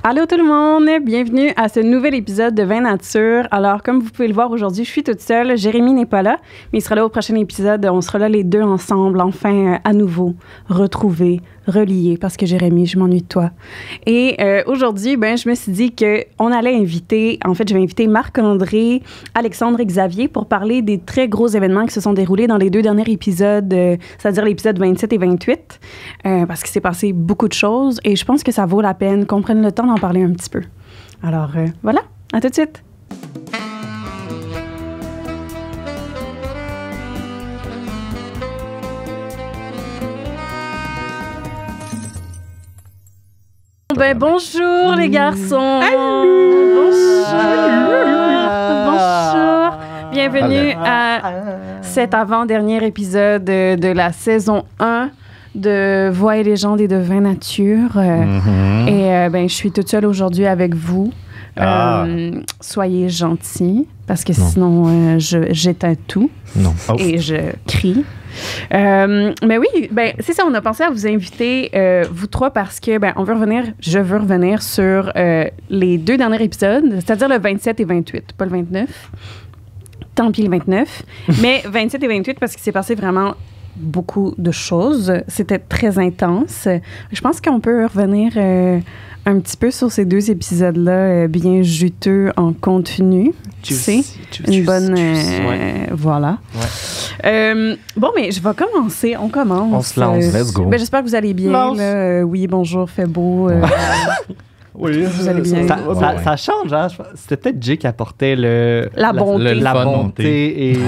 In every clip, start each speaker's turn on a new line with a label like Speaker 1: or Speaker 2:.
Speaker 1: Allô tout le monde, bienvenue à ce nouvel épisode de Vin Nature. Alors, comme vous pouvez le voir aujourd'hui, je suis toute seule. Jérémy n'est pas là, mais il sera là au prochain épisode. On sera là les deux ensemble, enfin à nouveau, retrouvés, reliés, parce que Jérémy, je m'ennuie de toi. Et aujourd'hui, je me suis dit qu'on allait inviter, en fait, je vais inviter Marc-André, Alexandre et Xavier pour parler des très gros événements qui se sont déroulés dans les deux derniers épisodes, c'est-à-dire l'épisode 27 et 28, parce qu'il s'est passé beaucoup de choses et je pense que ça vaut la peine qu'on prenne le temps d'en parler un petit peu. Alors, voilà, à tout de suite. Bonjour les garçons. Bonjour. Bienvenue à cet avant-dernier épisode de la saison 1 de Voix et légendes et de Vin Nature. Et je suis toute seule aujourd'hui avec vous. Soyez gentils, parce que sinon, j'éteins tout.
Speaker 2: Non.
Speaker 1: Et je crie. Mais oui, c'est ça, on a pensé à vous inviter, vous trois, parce que je veux revenir sur les deux derniers épisodes, c'est-à-dire le 27 et 28, pas le 29. Tant pis le 29. Mais 27 et 28, parce qu'il s'est passé vraiment beaucoup de choses. C'était très intense. Je pense qu'on peut revenir un petit peu sur ces deux épisodes-là, bien juteux en contenu. Une bonne... Voilà. Ouais. Mais je vais commencer. On commence.
Speaker 2: On se lance. Let's go.
Speaker 1: J'espère que vous allez bien. Là. Oui, bonjour, fait beau.
Speaker 3: Oui,
Speaker 1: vous allez bien.
Speaker 3: Ça change, hein? C'était peut-être Jay qui apportait
Speaker 1: la bonté.
Speaker 3: La bonté et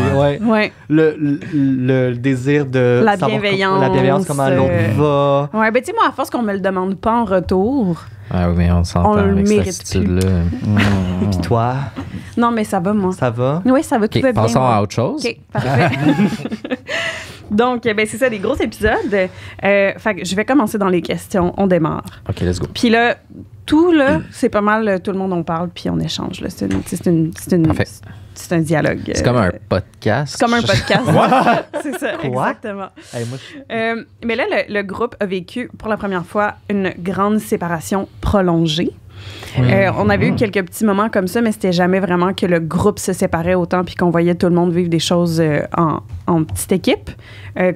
Speaker 3: le désir de
Speaker 1: la bienveillance.
Speaker 3: Comment l'autre va.
Speaker 1: Ouais, tu sais, moi, à force qu'on me le demande pas en retour,
Speaker 2: ah oui, mais on s'entend avec cette attitude-là.
Speaker 3: Puis toi?
Speaker 1: Non, mais ça va, moi.
Speaker 3: Ça va?
Speaker 1: Oui, ça va, tout va bien.
Speaker 2: Passons à autre chose.
Speaker 1: OK, parfait. Donc, c'est ça, des gros épisodes. Fait que je vais commencer dans les questions. On démarre.
Speaker 2: OK, let's go.
Speaker 1: Puis là, c'est pas mal, tout le monde on parle, puis on échange. Là. C'est un dialogue.
Speaker 2: C'est comme un podcast.
Speaker 1: C'est comme un podcast. C'est ça, exactement.
Speaker 3: Hey,
Speaker 1: mais là, le groupe a vécu pour la première fois une grande séparation prolongée. On avait eu quelques petits moments comme ça, mais c'était jamais vraiment que le groupe se séparait autant puis qu'on voyait tout le monde vivre des choses en petite équipe.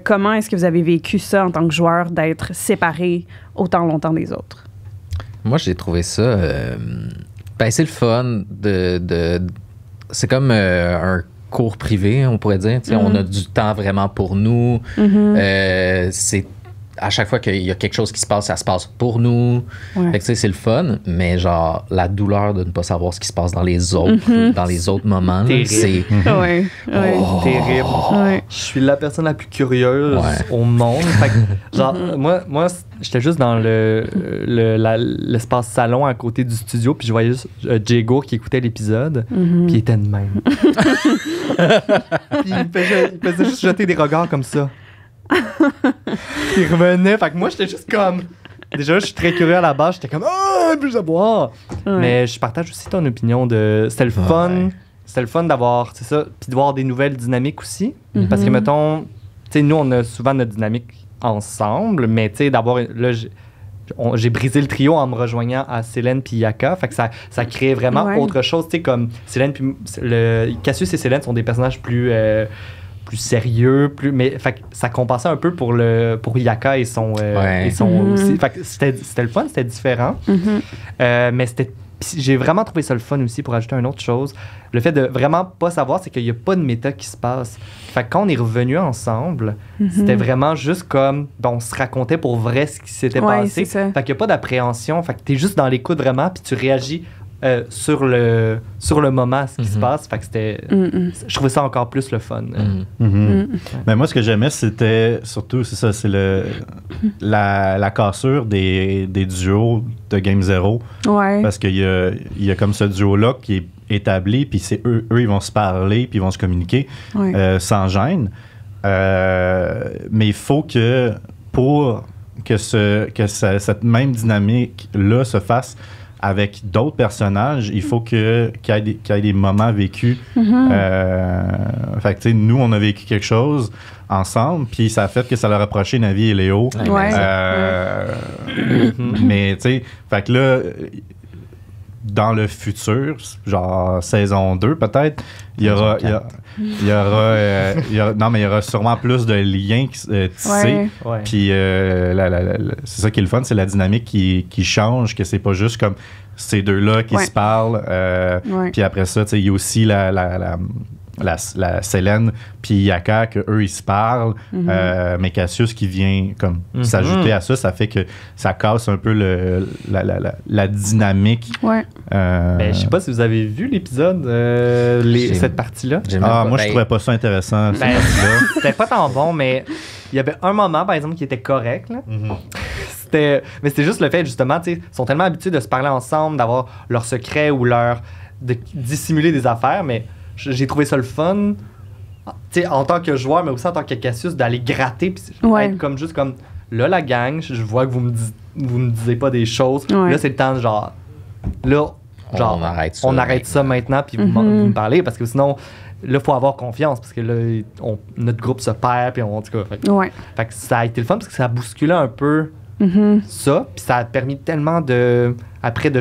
Speaker 1: Comment est-ce que vous avez vécu ça en tant que joueur, d'être séparés autant longtemps des autres?
Speaker 2: Moi, j'ai trouvé ça... c'est le fun c'est comme un cours privé, on pourrait dire. On a du temps vraiment pour nous. C'est à chaque fois qu'il y a quelque chose qui se passe, ça se passe pour nous. Ouais. Fait que, c'est le fun, mais genre, la douleur de ne pas savoir ce qui se passe dans les autres moments, là, c'est...
Speaker 1: Terrible.
Speaker 3: Ouais. Je suis la personne la plus curieuse au monde. Fait que, genre, moi j'étais juste dans l'espace salon à côté du studio, puis je voyais juste Diego qui écoutait l'épisode, puis il était de même. Puis il faisait juste jeter des regards comme ça. Il revenait, fait que moi j'étais juste comme... Déjà, je suis très curieux à la base, j'étais comme plus à boire. Mais je partage aussi ton opinion de... C'était le fun. C'était le fun d'avoir, c'est ça, puis de voir des nouvelles dynamiques aussi. Parce que, mettons, tu sais, nous, on a souvent notre dynamique ensemble, mais tu sais, d'avoir... Là, j'ai brisé le trio en me rejoignant à Célène puis Yaka. Fait que ça crée vraiment autre chose. Tu sais, comme Célène puis... Cassius et Célène sont des personnages plus sérieux, mais fait que ça compensait un peu pour Yaka et son aussi. Fait que c'était le fun, c'était différent. Mais j'ai vraiment trouvé ça le fun aussi, pour ajouter une autre chose. Le fait de vraiment pas savoir, c'est qu'il n'y a pas de méta qui se passe. Fait que quand on est revenus ensemble, c'était vraiment juste comme... on se racontait pour vrai ce qui s'était passé. Fait qu'il n'y a pas d'appréhension. Fait que t'es juste dans l'écoute vraiment, puis tu réagis sur le moment, ce qui se passe. Fait que c'était... Je trouvais ça encore plus le fun.
Speaker 4: Mais moi, ce que j'aimais, c'était surtout, c'est ça, c'est la cassure des duos de Game Zero. Parce qu'il y a comme ce duo-là qui est établi, puis c'est eux, ils vont se parler, puis ils vont se communiquer sans gêne. Mais il faut que, pour que cette même dynamique-là se fasse avec d'autres personnages, il faut qu'il y ait des moments vécus. Fait que, tu sais, nous, on a vécu quelque chose ensemble, puis ça a fait que ça leur rapprochait Navi et Léo. Mais, tu sais, fait que là, dans le futur, genre saison 2 peut-être, il y aura sûrement plus de liens tissés.
Speaker 3: Ouais.
Speaker 4: Puis c'est ça qui est le fun, c'est la dynamique qui change, que c'est pas juste comme ces deux-là qui se parlent. Puis après ça, il y a aussi la Célène puis Yaka, qu'eux, ils se parlent. Mais Cassius qui vient comme s'ajouter à ça, ça fait que ça casse un peu la dynamique.
Speaker 3: Je sais pas si vous avez vu l'épisode, cette partie-là.
Speaker 4: Moi, je trouvais pas ça intéressant, cette partie-là.
Speaker 3: C'était pas tant bon, mais il y avait un moment, par exemple, qui était correct. Là. Mais c'était juste le fait, justement, ils sont tellement habitués de se parler ensemble, d'avoir leurs secrets ou de dissimuler des affaires, mais j'ai trouvé ça le fun, en tant que joueur, mais aussi en tant que Cassius, d'aller gratter, puis être comme juste comme, là, la gang, je vois que vous me disiez pas des choses, là, c'est le temps de genre, on arrête ça maintenant, puis vous me parlez, parce que sinon, là, il faut avoir confiance, parce que là, notre groupe se perd, puis en tout cas, fait que ça a été le fun, parce que ça a bousculé un peu ça, puis ça a permis tellement de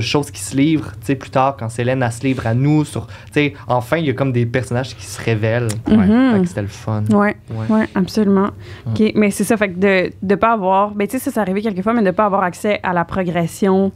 Speaker 3: choses qui se livrent, plus tard, quand Célène, elle se livre à nous, enfin, il y a comme des personnages qui se révèlent. Fait que c'était le fun.
Speaker 1: Oui, absolument. OK, mais c'est ça, fait que de pas avoir, ça arrivé quelquefois, mais de pas avoir accès à la progression,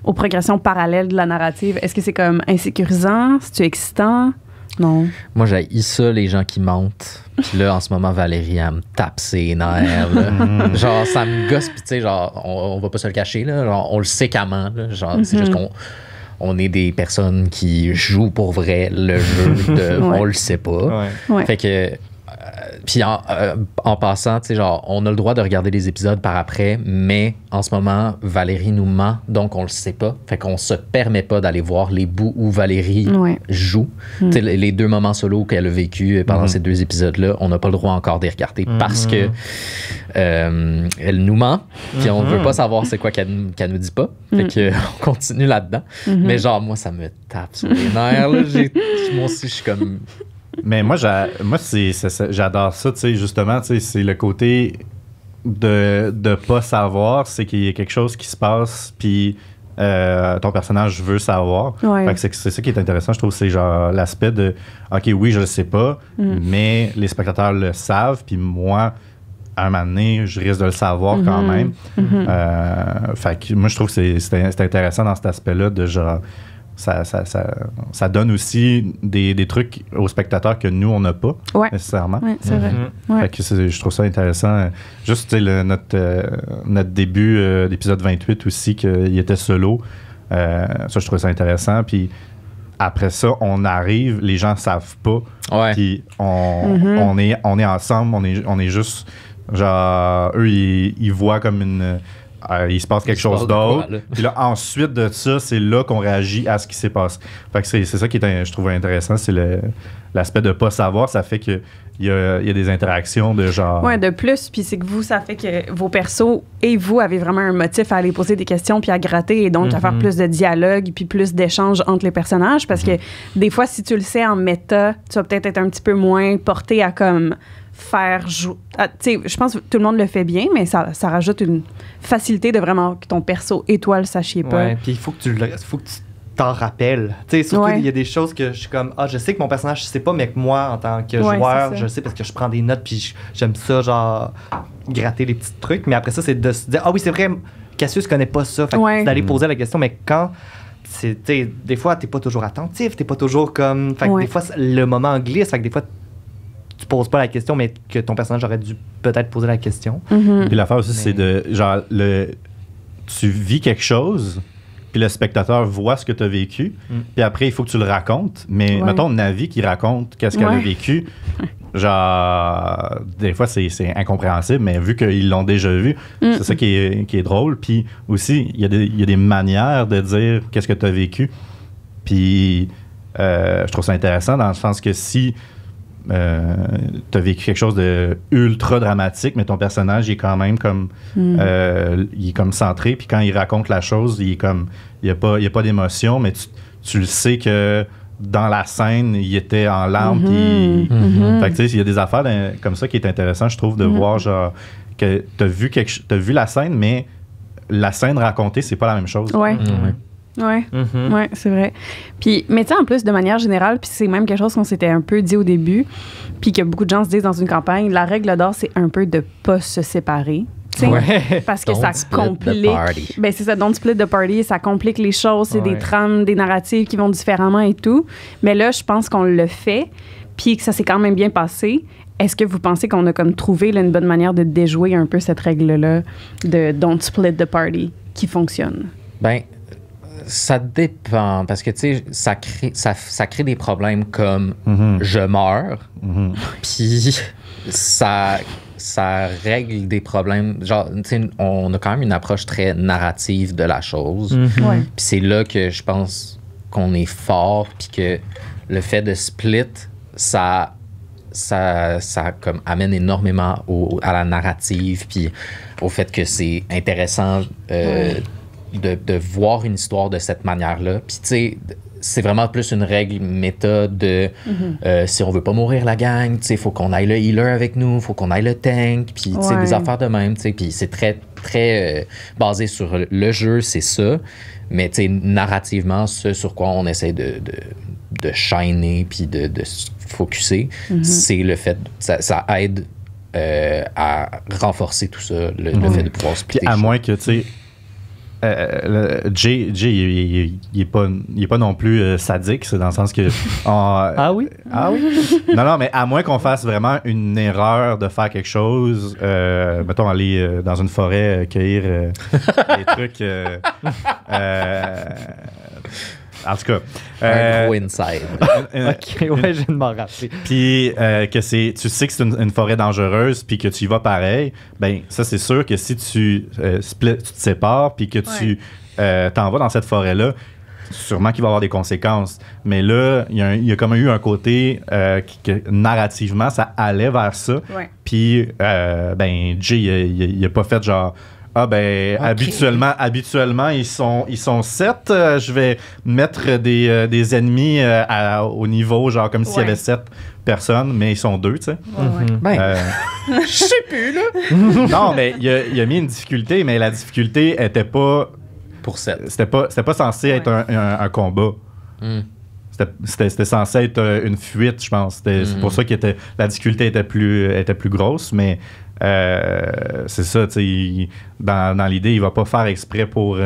Speaker 1: aux progressions parallèles de la narrative, est-ce que c'est comme insécurisant? C'est-tu excitant? Non.
Speaker 2: Moi, j'haïs ça, les gens qui mentent. Puis là, en ce moment, Valérie, elle me tape ses nerfs. Là. Genre, ça me gosse. Puis tu sais, genre, on va pas se le cacher. Là. Genre, on le sait comment. Là. Genre, c'est juste qu'on est des personnes qui jouent pour vrai le jeu. On le sait pas. Fait que... Puis en passant, tu sais, genre, on a le droit de regarder les épisodes par après, mais en ce moment, Valérie nous ment, donc on le sait pas. Fait qu'on se permet pas d'aller voir les bouts où Valérie joue. Tu sais, les 2 moments solo qu'elle a vécu pendant ces 2 épisodes-là, on n'a pas le droit encore de les regarder parce que elle nous ment, puis on veut pas savoir c'est quoi qu'elle nous dit pas. Fait qu'on continue là-dedans. Mais genre, moi, ça me tape sur les nerfs. Là. Moi aussi, je suis comme...
Speaker 4: Mais moi, j'adore ça, tu sais, justement, tu sais, c'est le côté de pas savoir, c'est qu'il y a quelque chose qui se passe, puis ton personnage veut savoir. Fait que c'est ça qui est intéressant, je trouve, c'est genre l'aspect de, OK, oui, je le sais pas, mais les spectateurs le savent, puis moi, à un moment donné, je risque de le savoir quand même. Fait que moi, je trouve que c'est intéressant dans cet aspect-là de genre... Ça donne aussi des trucs aux spectateurs que nous, on n'a pas nécessairement.
Speaker 1: Oui, c'est vrai.
Speaker 4: Fait que je trouve ça intéressant. Juste notre début d'épisode 28 aussi, qu'il était solo. Ça, je trouve ça intéressant. Puis après ça, on arrive, les gens ne savent pas. Puis on est ensemble, on est juste... Genre, eux, ils voient comme une... il se passe quelque chose d'autre. Puis là, ensuite de ça, c'est là qu'on réagit à ce qui s'est passé. Fait que c'est ça qui est, je trouve intéressant, c'est l'aspect de pas savoir. Ça fait qu'il y a des interactions de genre...
Speaker 1: Oui, de plus. Puis c'est que vous, ça fait que vos persos et vous avez vraiment un motif à aller poser des questions puis à gratter et donc à faire plus de dialogue puis plus d'échanges entre les personnages. Parce que des fois, si tu le sais en méta, tu vas peut-être être un petit peu moins porté à comme... faire jouer. Je pense que tout le monde le fait bien, mais ça rajoute une facilité de vraiment que ton perso et toi le sachiez pas.
Speaker 3: Ouais, puis il faut que tu t'en rappelles. Surtout, il y a des choses que je suis comme, je sais que mon personnage, je sais pas, mais que moi, en tant que joueur, je sais parce que je prends des notes, puis j'aime ça, genre, gratter les petits trucs. Mais après ça, c'est de se dire, oui, c'est vrai, Cassius connaît pas ça. Fait que c'est d'aller poser la question, mais quand. Des fois, t'es pas toujours attentif, t'es pas toujours comme. Fait que des fois, le moment glisse, fait que des fois, tu poses pas la question, mais que ton personnage aurait dû peut-être poser la question.
Speaker 4: Puis l'affaire aussi, c'est de, genre, tu vis quelque chose, puis le spectateur voit ce que tu as vécu, puis après, il faut que tu le racontes. Mais mettons, Navi qui raconte qu'est-ce qu'elle a vécu, genre, des fois, c'est incompréhensible, mais vu qu'ils l'ont déjà vu, c'est ça qui est drôle. Puis aussi, il y a des manières de dire qu'est-ce que tu as vécu. Puis je trouve ça intéressant dans le sens que si t'as vécu quelque chose de ultra dramatique, mais ton personnage il est quand même comme il est comme centré, puis quand il raconte la chose, il est comme il y a pas d'émotion, mais tu le sais que dans la scène il était en larmes. Fait que tu sais, il y a des affaires comme ça qui est intéressant, je trouve, de voir genre que t'as vu la scène, mais la scène racontée c'est pas la même chose.
Speaker 1: Ouais, ouais, c'est vrai. Puis, mais tu sais, en plus, de manière générale, puis c'est même quelque chose qu'on s'était un peu dit au début, puis que beaucoup de gens se disent dans une campagne, la règle d'or, c'est un peu de pas se séparer. Ouais. Parce que ça complique. Ben c'est ça, don't split the party, ça complique les choses, c'est des trames, des narratives qui vont différemment et tout. Mais là, je pense qu'on le fait, puis que ça s'est quand même bien passé. Est-ce que vous pensez qu'on a comme trouvé là, une bonne manière de déjouer un peu cette règle-là de don't split the party qui fonctionne?
Speaker 2: Ben, ça dépend, parce que, tu sais, ça crée des problèmes comme je meurs, puis ça règle des problèmes. Genre, tu sais, on a quand même une approche très narrative de la chose. Puis c'est là que je pense qu'on est fort, puis que le fait de split, ça comme amène énormément à la narrative, puis au fait que c'est intéressant de voir une histoire de cette manière-là. Puis, tu sais, c'est vraiment plus une règle méta de si on veut pas mourir la gang, tu sais, faut qu'on aille le healer avec nous, faut qu'on aille le tank, puis tu sais, des affaires de même, tu sais, puis c'est très, très basé sur le jeu, c'est ça, mais tu sais, narrativement, ce sur quoi on essaie de shiner puis de se focusser, c'est le fait, ça aide à renforcer tout ça, le fait de pouvoir splitter.
Speaker 4: Puis à moins que, tu sais, Jay il est pas non plus sadique, c'est dans le sens que
Speaker 3: ah oui
Speaker 4: non mais à moins qu'on fasse vraiment une erreur de faire quelque chose, mettons aller dans une forêt cueillir des trucs en tout cas
Speaker 2: un gros inside.
Speaker 3: Ok, ouais, je viens de m'en rappeler.
Speaker 4: Puis que tu sais que c'est une forêt dangereuse, puis que tu y vas pareil, ben ça c'est sûr que si tu tu te sépares, puis que tu t'en vas dans cette forêt-là, sûrement qu'il va y avoir des conséquences. Mais là, il y a comme eu un côté que narrativement, ça allait vers ça. Puis ben Jay, il a pas fait genre... Ah ben habituellement ils sont 7, je vais mettre des ennemis au niveau genre comme s'il y avait 7 personnes, mais ils sont 2, tu sais.
Speaker 2: Je sais plus là.
Speaker 4: Non, mais il a mis une difficulté, mais la difficulté était pas
Speaker 2: pour 7.
Speaker 4: C'était pas censé être un combat. C'était censé être une fuite, je pense. C'est pour ça que la difficulté était plus grosse, mais c'est ça, tu sais, dans l'idée, il va pas faire exprès pour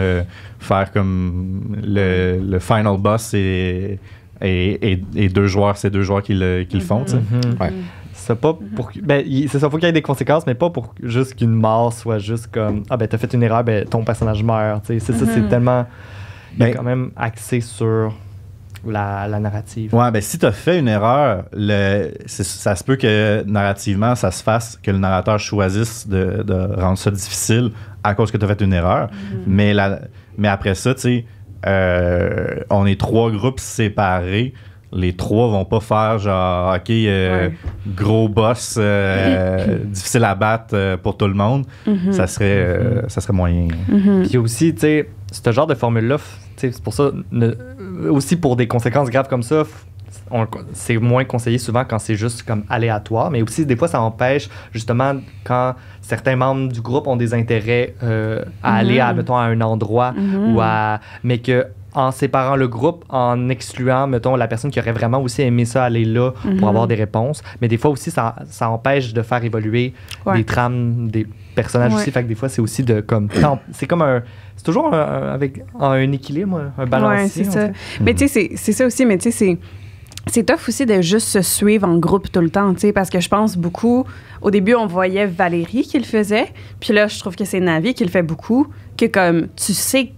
Speaker 4: faire comme le final boss et 2 joueurs, c'est 2 joueurs qui le font, tu sais.
Speaker 3: C'est pas pour... Ben, c'est ça, faut qu'il y ait des conséquences, mais pas pour juste qu'une mort soit juste comme ah ben t'as fait une erreur, ben ton personnage meurt, tu sais. C'est ça, c'est tellement quand même axé sur la narrative.
Speaker 4: Ouais, ben si t'as fait une erreur, ça se peut que narrativement, ça se fasse, que le narrateur choisisse de rendre ça difficile à cause que t'as fait une erreur. Mais après ça, tu sais, on est 3 groupes séparés. Les 3 vont pas faire genre, OK, gros boss, difficile à battre pour tout le monde. Ça serait moyen.
Speaker 3: Puis aussi, tu sais, ce genre de formule-là, c'est pour ça, aussi pour des conséquences graves comme ça, c'est moins conseillé souvent quand c'est juste comme aléatoire, mais aussi des fois ça empêche justement quand certains membres du groupe ont des intérêts à aller mettons, à un endroit mais que en séparant le groupe, en excluant, mettons, la personne qui aurait vraiment aussi aimé ça aller là pour avoir des réponses. Mais des fois aussi, ça empêche de faire évoluer des trames, des personnages aussi. Fait que des fois, c'est aussi de comme... C'est comme un... C'est toujours avec un équilibre, un balancier.
Speaker 1: Ouais, c'est ça. Mais tu sais, c'est ça aussi, mais tu sais, c'est tough aussi de juste se suivre en groupe tout le temps, tu sais, parce que je pense beaucoup... Au début, on voyait Valérie qui le faisait, puis là, je trouve que c'est Navi qui le fait beaucoup, que comme, tu sais...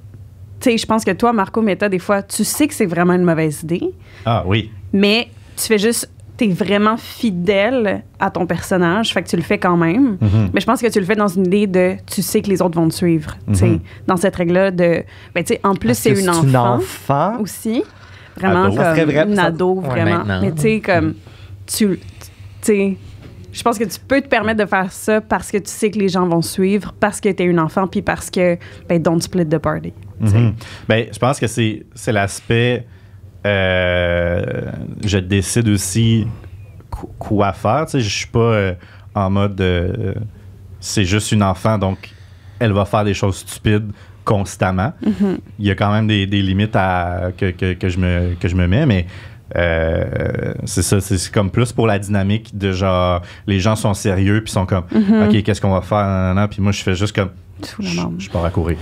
Speaker 1: Tu sais, je pense que toi, Marco Meta, des fois, tu sais que c'est vraiment une mauvaise idée.
Speaker 4: Ah oui.
Speaker 1: Mais tu fais juste... T'es vraiment fidèle à ton personnage, fait que tu le fais quand même. Mais je pense que tu le fais dans une idée de... Tu sais que les autres vont te suivre, tu sais. Dans cette règle-là de... Ben, tu sais, en plus, c'est une enfant aussi. Vraiment comme une ado, vraiment. Mais tu sais, comme... Tu sais... Je pense que tu peux te permettre de faire ça parce que tu sais que les gens vont suivre, parce que t'es une enfant, puis parce que... Ben, don't split the party.
Speaker 4: Ben, je pense que c'est l'aspect... je décide aussi quoi faire. Tu sais, je suis pas en mode c'est juste une enfant, donc elle va faire des choses stupides. constamment. Il y a quand même des limites que je me mets, mais c'est ça, c'est comme plus pour la dynamique de genre, les gens sont sérieux puis sont comme, OK, qu'est-ce qu'on va faire? Puis moi, je fais juste comme, je pars à courir.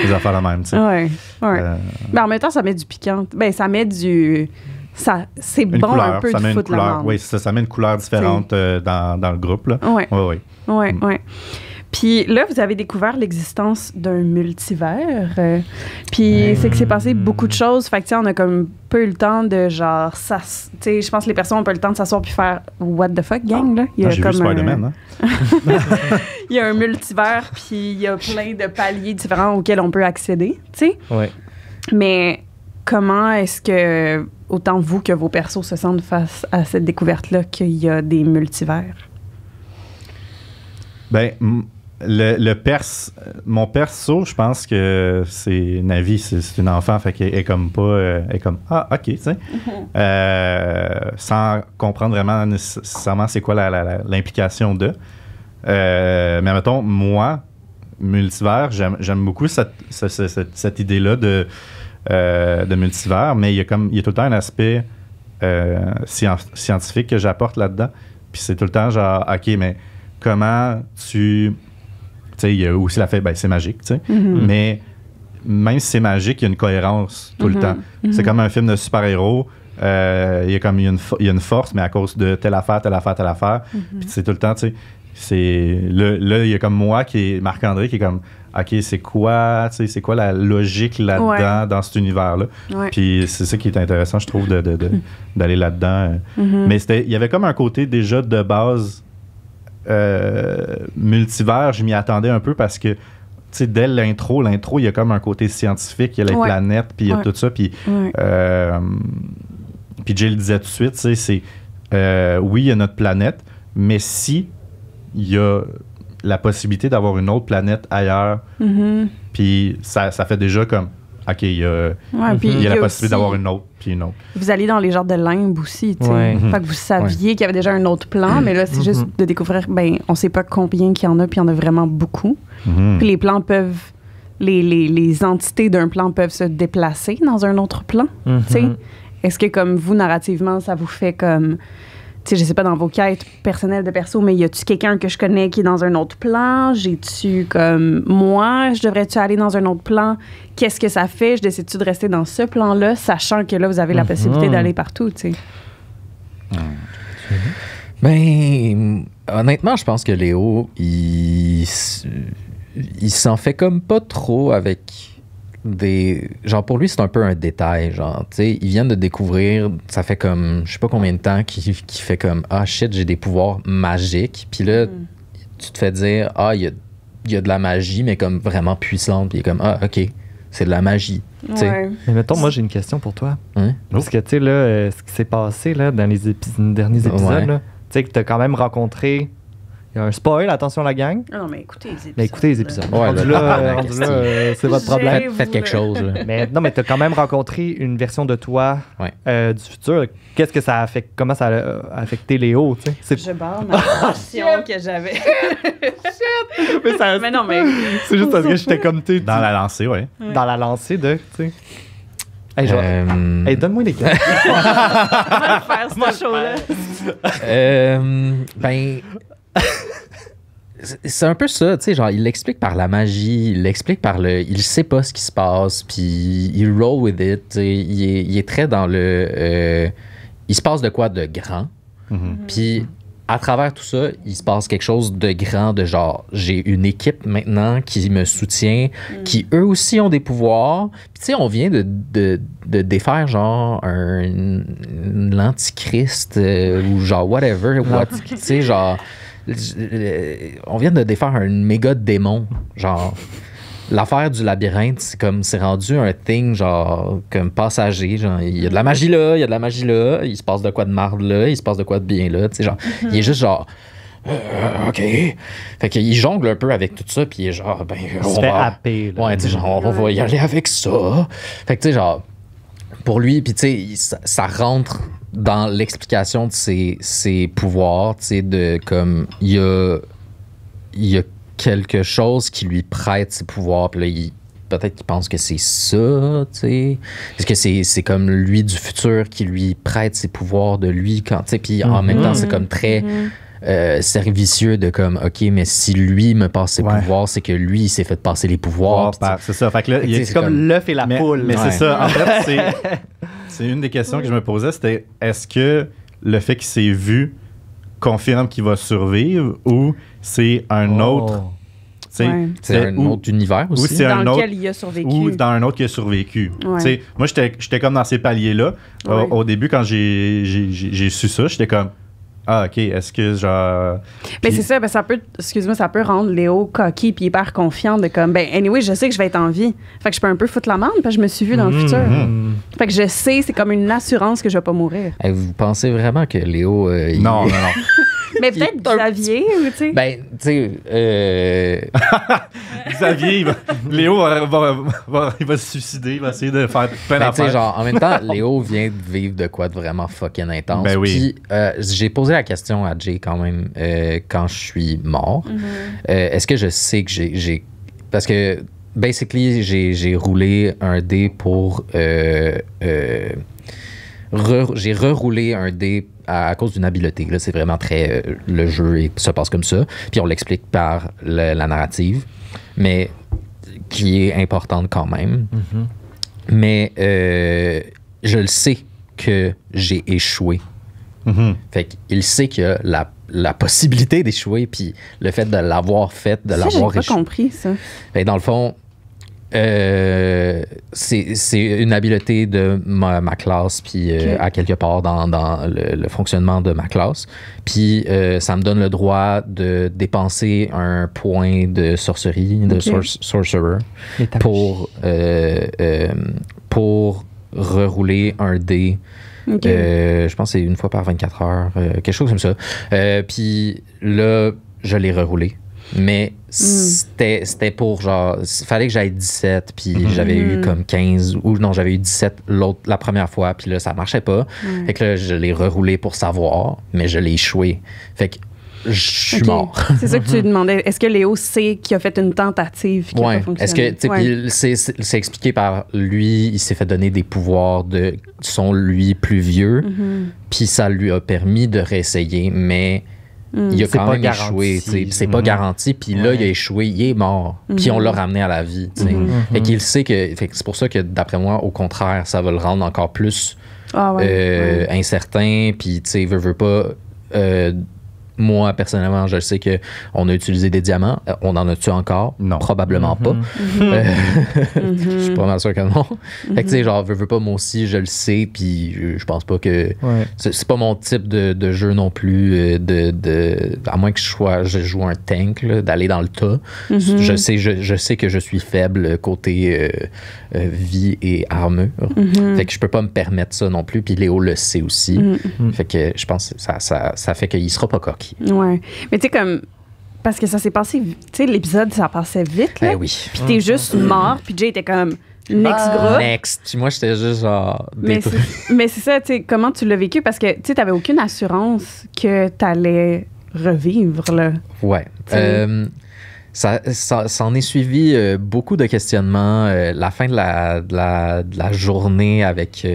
Speaker 4: Les affaires la même, tu sais.
Speaker 1: Ouais. Mais en même temps, ça met du piquant. Ben, ça met du... c'est bon
Speaker 4: couleur,
Speaker 1: un peu de foutre la merde.
Speaker 4: Oui, ça met une couleur différente dans le groupe, là.
Speaker 1: Ouais. Puis là, vous avez découvert l'existence d'un multivers. Puis c'est que c'est passé beaucoup de choses. Fait que, tu sais, on a comme peu eu le temps de genre... Tu sais, je pense que les personnes ont pas eu le temps de s'asseoir puis faire « What the fuck, gang? » là.
Speaker 4: J'ai vu Spider-Man, hein?
Speaker 1: Il y a un multivers, puis il y a plein de paliers différents auxquels on peut accéder, tu sais.
Speaker 3: Ouais.
Speaker 1: Mais comment est-ce que, autant vous que vos persos se sentent face à cette découverte-là qu'il y a des multivers?
Speaker 4: Ben, mon perso, je pense que c'est Navi, c'est une enfant, fait qu'elle est comme pas, elle est comme ok, tu sais, sans comprendre vraiment nécessairement c'est quoi l'implication de. Mais mettons, moi, multivers, j'aime beaucoup cette idée-là de multivers, mais il y a tout le temps un aspect scientifique que j'apporte là-dedans. Puis c'est tout le temps genre, ok, mais comment tu sais, il y a aussi la fait, ben c'est magique, tu sais, mais même si c'est magique, il y a une cohérence tout le temps. C'est comme un film de super-héros, il y a une force, mais à cause de telle affaire, puis c'est tout le temps, tu sais, là, il y a comme moi qui est Marc-André qui est comme, ok, c'est quoi la logique là-dedans, dans cet univers-là. Puis c'est ça qui est intéressant, je trouve, d'aller là-dedans. Mais il y avait comme un côté déjà de base multivers, je m'y attendais un peu parce que, tu sais, dès l'intro, il y a comme un côté scientifique, il y a les planètes, puis il y a tout ça, puis Jay le disait tout de suite, tu sais, c'est oui, il y a notre planète, mais si il y a la possibilité d'avoir une autre planète ailleurs, puis ça fait déjà comme, OK, il y a la possibilité d'avoir une autre, puis une autre.
Speaker 1: Vous allez dans les genres de limbes aussi, tu sais. Fait que vous saviez qu'il y avait déjà un autre plan, mais là, c'est juste de découvrir, ben, on sait pas combien qu'il y en a, puis il y en a vraiment beaucoup. Puis les plans peuvent... Les entités d'un plan peuvent se déplacer dans un autre plan, tu sais. Est-ce que, comme vous, narrativement, ça vous fait comme... Tu sais, je sais pas, dans vos quêtes personnelles de perso, mais y a-tu quelqu'un que je connais qui est dans un autre plan? J'ai-tu comme... Moi, je devrais-tu aller dans un autre plan? Qu'est-ce que ça fait? Je décide-tu de rester dans ce plan-là, sachant que là, vous avez la possibilité d'aller partout, tu sais?
Speaker 2: Ben, honnêtement, je pense que Léo, il s'en fait comme pas trop avec... genre pour lui c'est un peu un détail, genre tu sais, ils viennent de découvrir, ça fait comme je sais pas combien de temps qu'il fait comme shit, j'ai des pouvoirs magiques, puis là tu te fais dire il y a de la magie mais comme vraiment puissante, puis il est comme ok, c'est de la magie, tu sais.
Speaker 3: Mais mettons, moi j'ai une question pour toi, parce que tu sais là, ce qui s'est passé là dans les derniers épisodes là, tu sais que t'as quand même rencontré... Il y a un spoil, attention la gang.
Speaker 1: Non, mais écoutez les épisodes.
Speaker 3: Mais écoutez les épisodes.
Speaker 2: Rendu
Speaker 3: là, c'est votre problème.
Speaker 2: Faites quelque chose. Là.
Speaker 3: Mais non, mais tu as quand même rencontré une version de toi du futur. Qu'est-ce que ça a affecté? Comment ça a affecté Léo?
Speaker 1: Je barre ma question que j'avais. mais non, mais...
Speaker 3: C'est juste parce que j'étais comme tu.
Speaker 4: Dans la lancée,
Speaker 3: Dans la lancée de... Hey, donne-moi les cartes.
Speaker 1: On va faire ce show-là.
Speaker 2: Ben... c'est un peu ça, tu sais, genre, il l'explique par la magie, il l'explique par il sait pas ce qui se passe, puis il roll with it, tu sais, il est très dans le... il se passe de quoi de grand, puis à travers tout ça, il se passe quelque chose de grand, de genre, j'ai une équipe maintenant qui me soutient, qui eux aussi ont des pouvoirs, puis tu sais, on vient de défaire genre l'antichrist ou genre whatever, tu sais, genre... on vient de défaire un méga démon, genre l'affaire du labyrinthe, c'est rendu un thing genre comme passager, genre il y a de la magie là, il se passe de quoi de marde là, il se passe de quoi de bien là, tu sais, genre il est juste genre ok, fait qu'il jongle un peu avec tout ça, puis il est genre ben on va happer, ouais, tu sais, genre on va y aller avec ça, fait que tu sais, genre pour lui, puis tu sais ça rentre dans l'explication de ses pouvoirs, tu sais, de comme il y a quelque chose qui lui prête ses pouvoirs. Puis là, peut-être qu'il pense que c'est ça, tu sais. Est-ce que c'est comme lui du futur qui lui prête ses pouvoirs de lui quand, tu sais. Puis en même temps, c'est comme très servicieux de comme, OK, mais si lui me passe ses pouvoirs, c'est que lui, il s'est fait passer les pouvoirs.
Speaker 4: C'est ça. Fait que là,
Speaker 3: c'est comme l'œuf et la poule.
Speaker 4: Mais c'est ça. En fait, c'est une des questions que je me posais, c'était est-ce que le fait qu'il s'est vu confirme qu'il va survivre ou c'est un autre...
Speaker 2: C'est un autre univers aussi.
Speaker 4: Ou c'est
Speaker 1: dans lequel il a survécu.
Speaker 4: Ou dans un autre qui a survécu.
Speaker 1: Ouais.
Speaker 4: Moi, j'étais comme dans ces paliers-là.
Speaker 1: Ouais.
Speaker 4: Au début, quand j'ai su ça, j'étais comme ah, OK, est-ce que genre...
Speaker 1: Mais c'est ça, ça peut rendre Léo coquille puis hyper confiant de comme, anyway, je sais que je vais être en vie. Fait que je peux un peu foutre la merde parce que je me suis vue dans le futur. Fait que je sais, c'est comme une assurance que je vais pas mourir.
Speaker 2: Vous pensez vraiment que Léo...
Speaker 4: Non.
Speaker 1: Mais peut-être Xavier, ou tu sais.
Speaker 2: Ben, tu sais...
Speaker 4: Xavier, Léo il va se suicider, il va essayer de faire plein d'affaires.
Speaker 2: Tu sais, genre, en même temps, Léo vient de vivre de quoi de vraiment fucking intense.
Speaker 4: Ben oui.
Speaker 2: Puis, j'ai posé la question à Jay quand même quand je suis mort. Est-ce que je sais que j'ai... Parce que, basically, j'ai roulé un dé pour... j'ai reroulé un dé à cause d'une habileté. Là, c'est vraiment très... le jeu se passe comme ça. Puis on l'explique par la narrative, mais qui est importante quand même. Mais je le sais que j'ai échoué. Fait qu'il sait qu'il y a la possibilité d'échouer, puis le fait de l'avoir fait, de l'avoir échoué.
Speaker 1: J'ai pas compris ça.
Speaker 2: Ben, dans le fond... c'est une habileté de ma classe, puis à quelque part dans le fonctionnement de ma classe. Puis ça me donne le droit de dépenser un point de sorcerie, de sorcerer, pour rerouler un dé. Je pense que c'est une fois par 24 heures, quelque chose comme ça. Puis là, je l'ai reroulé. Mais c'était pour genre... Il fallait que j'aille 17, puis j'avais eu comme 15... Ou non, j'avais eu 17 la première fois, puis là, ça marchait pas. Fait que là, je l'ai reroulé pour savoir, mais je l'ai échoué. Fait que je suis mort.
Speaker 1: C'est ça que tu demandais. Est-ce que Léo sait qu'il a fait une tentative qui n'a pas fonctionné?
Speaker 2: Est-ce que, tu sais, c'est expliqué par lui, il s'est fait donner des pouvoirs qui sont lui plus vieux, puis ça lui a permis de réessayer, mais... Il a quand même échoué. C'est pas garanti. Puis là, il a échoué. Il est mort. Puis on l'a ramené à la vie. Fait qu'il sait que... c'est pour ça que, d'après moi, au contraire, ça va le rendre encore plus incertain. Puis, tu sais, veut pas... moi, personnellement, je sais qu'on a utilisé des diamants. On en a-tu encore?
Speaker 4: Non.
Speaker 2: Probablement pas. Je suis pas mal sûr que non. Fait que, tu sais, genre, veux pas, moi aussi, je le sais, puis je pense pas que... C'est pas mon type de jeu non plus, à moins que je joue un tank, d'aller dans le tas. Je sais que je suis faible côté vie et armure. Fait que je peux pas me permettre ça non plus, puis Léo le sait aussi. Fait que je pense que ça fait qu'il sera pas coquille.
Speaker 1: Ouais. Mais tu sais, comme... Parce que ça s'est passé... Tu sais, l'épisode, ça passait vite, là.
Speaker 2: Ben oui.
Speaker 1: Puis t'es juste mort, puis Jay était comme... Next group.
Speaker 2: Next. Puis moi, j'étais juste genre...
Speaker 1: Mais c'est ça, tu sais, comment tu l'as vécu? Parce que, tu sais, t'avais aucune assurance que t'allais revivre, là.
Speaker 2: Ouais. Ça s'en est suivi beaucoup de questionnements. La fin de la journée avec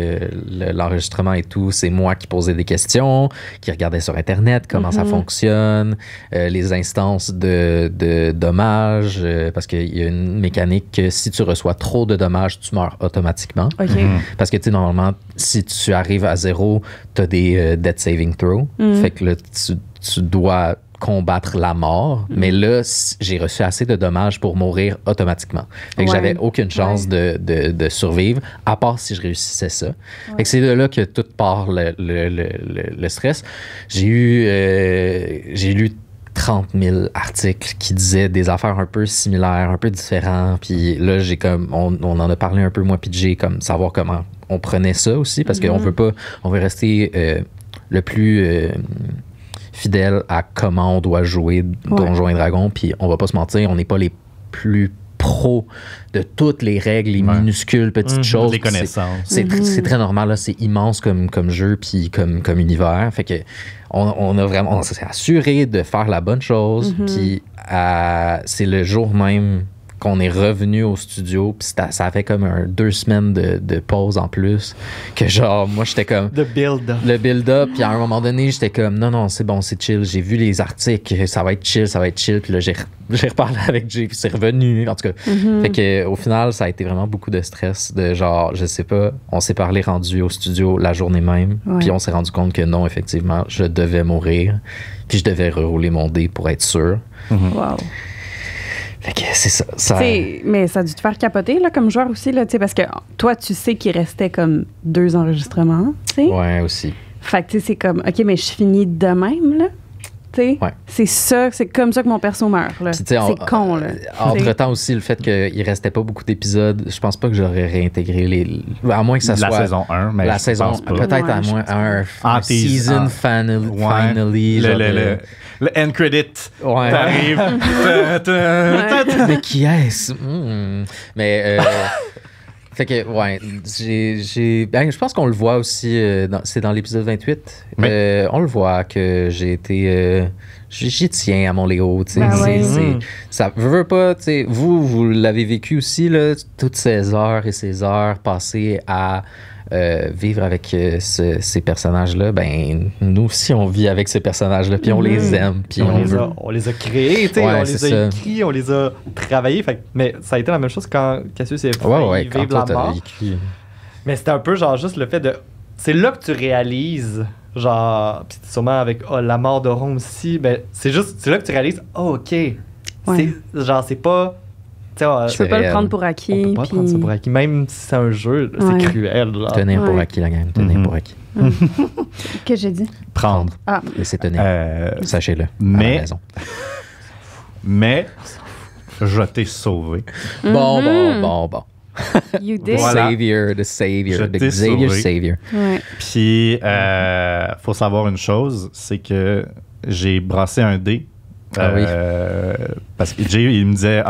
Speaker 2: l'enregistrement et tout, c'est moi qui posais des questions, qui regardais sur Internet comment ça fonctionne, les instances de dommages, parce qu'il y a une mécanique que si tu reçois trop de dommages, tu meurs automatiquement. Parce que, tu sais, normalement, si tu arrives à 0, tu as des death saving throw. Fait que là, tu dois combattre la mort, mais là, j'ai reçu assez de dommages pour mourir automatiquement. Fait que j'avais aucune chance de survivre, à part si je réussissais ça. Fait que c'est de là que tout part le stress. J'ai lu 30 000 articles qui disaient des affaires un peu similaires, un peu différents, puis là, on en a parlé un peu, moi puis Jay, comme savoir comment on prenait ça aussi, parce qu'on veut pas, on veut rester le plus... fidèle à comment on doit jouer Donjons et Dragons, puis on va pas se mentir, on n'est pas les plus pro de toutes les règles, les minuscules petites choses.
Speaker 4: Les connaissances.
Speaker 2: C'est très normal, là, c'est immense comme jeu puis comme univers. Fait que on s'est assuré de faire la bonne chose. Puis c'est le jour même qu'on est revenu au studio, puis ça a fait comme 2 semaines de pause en plus, que genre, moi, j'étais comme...
Speaker 3: Le
Speaker 2: build-up, puis à un moment donné, j'étais comme, non, c'est bon, c'est chill, j'ai vu les articles, ça va être chill, puis là, j'ai reparlé avec Jay, puis c'est revenu, en tout cas. Fait que au final, ça a été vraiment beaucoup de stress, de genre, je sais pas, on s'est parlé rendu au studio la journée même, puis on s'est rendu compte que non, effectivement, je devais mourir, puis je devais rerouler mon dé pour être sûr.
Speaker 1: Wow.
Speaker 2: Fait que c'est ça.
Speaker 1: Mais ça a dû te faire capoter là, comme joueur aussi, là, parce que toi, tu sais qu'il restait comme 2 enregistrements. T'sais?
Speaker 2: Ouais, aussi.
Speaker 1: Fait que c'est comme, OK, mais je finis de même. Là. Ouais. C'est comme ça que mon perso meurt. Là. C'est con. Là,
Speaker 2: entre-temps aussi, le fait qu'il restait pas beaucoup d'épisodes, je pense pas que j'aurais réintégré à moins que ça soit...
Speaker 4: La saison 1, mais
Speaker 2: la saison, peut-être à moins un season finally.
Speaker 4: Le end credit t'arrive.
Speaker 2: Mais qui est-ce? Mais fait que je pense qu'on le voit aussi c'est dans l'épisode 28. On le voit que j'ai été j'y tiens à mon Léo, tu sais. Ça veut pas, tu sais, vous l'avez vécu aussi là, toutes ces heures et ces heures passées à vivre avec ces personnages-là, ben nous aussi on vit avec ces personnages-là, puis on les aime, puis
Speaker 3: on les a créés, on les a écrits, on les a travaillés, mais ça a été la même chose quand Cassius et Faye vivent la mort. Mais c'était un peu genre juste le fait de... C'est là que tu réalises, genre, puis sûrement avec la mort d'Oron aussi, ben c'est là que tu réalises, OK, c'est pas...
Speaker 1: Je peux pas le prendre pour acquis.
Speaker 3: On peut pas prendre ça pour acquis. Même si c'est un jeu, c'est cruel. Là.
Speaker 2: Tenir pour acquis, la gang. Tenir pour acquis.
Speaker 1: Qu'est-ce que j'ai dit?
Speaker 2: Prendre. Laissez tenir. Sachez-le.
Speaker 4: Mais je t'ai sauvé.
Speaker 2: Bon.
Speaker 1: You did.
Speaker 2: The Savior. Xavier Savior.
Speaker 1: Ouais.
Speaker 4: Puis, faut savoir une chose, c'est que j'ai brassé un dé. Parce que Jay, il me disait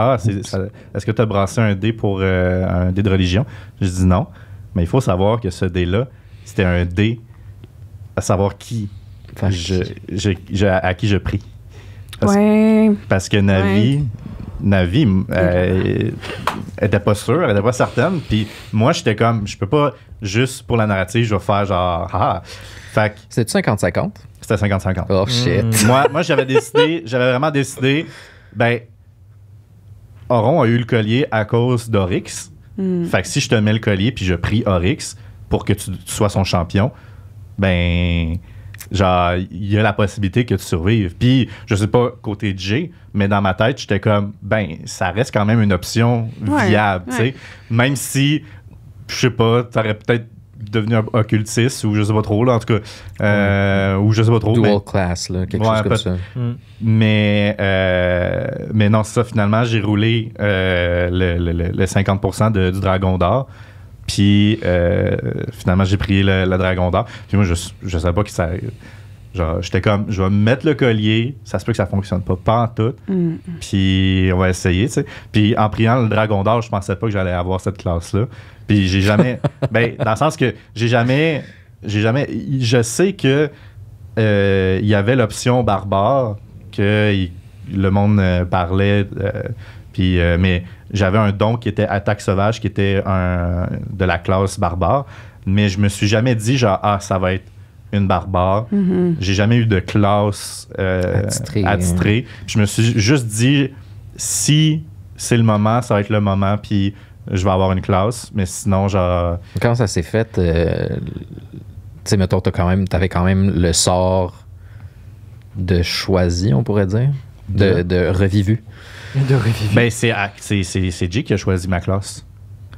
Speaker 4: est-ce que tu as brassé un dé pour un dé de religion? Je dis non, mais il faut savoir que ce dé-là, c'était un dé à savoir qui à qui je prie. Parce que Navi elle était pas sûre, elle était pas certaine, puis moi j'étais comme, je peux pas juste pour la narrative, je vais faire genre fait que
Speaker 2: c'était 50-50?
Speaker 4: C'était 50-50.
Speaker 2: Oh shit.
Speaker 4: Moi j'avais vraiment décidé, Oron a eu le collier à cause d'Oryx. Fait que si je te mets le collier puis je prie Oryx pour que tu sois son champion, genre, il y a la possibilité que tu survives. Puis, je sais pas côté J, mais dans ma tête, j'étais comme, ça reste quand même une option viable, tu sais. Même si, je sais pas, t'aurais peut-être devenu un occultiste ou je sais pas trop, là, en tout cas. Ou je sais pas trop.
Speaker 2: Dual class, là, quelque chose comme ça.
Speaker 4: Mais non, c'est ça, finalement, j'ai roulé le 50% du Dragon d'Or. Puis, finalement, j'ai pris le Dragon d'Or. Puis moi, je savais pas que ça... Genre, j'étais comme, je vais mettre le collier, ça se peut que ça fonctionne pas en tout. Puis, on va essayer, tu sais. Puis, en priant le Dragon d'Or, je pensais pas que j'allais avoir cette classe-là. Puis, j'ai jamais... dans le sens que j'ai jamais... Je sais que il y avait l'option barbare, que le monde parlait... Puis, mais j'avais un don qui était attaque sauvage, qui était de la classe barbare. Mais je me suis jamais dit, genre, ça va être une barbare. J'ai jamais eu de classe attitrée. Je me suis juste dit, si c'est le moment, ça va être le moment, puis je vais avoir une classe. Mais sinon, genre...
Speaker 2: Quand ça s'est fait, tu sais, mettons, t'avais quand même le sort de choisi, on pourrait dire, de revivu.
Speaker 4: C'est Jay qui a choisi ma classe.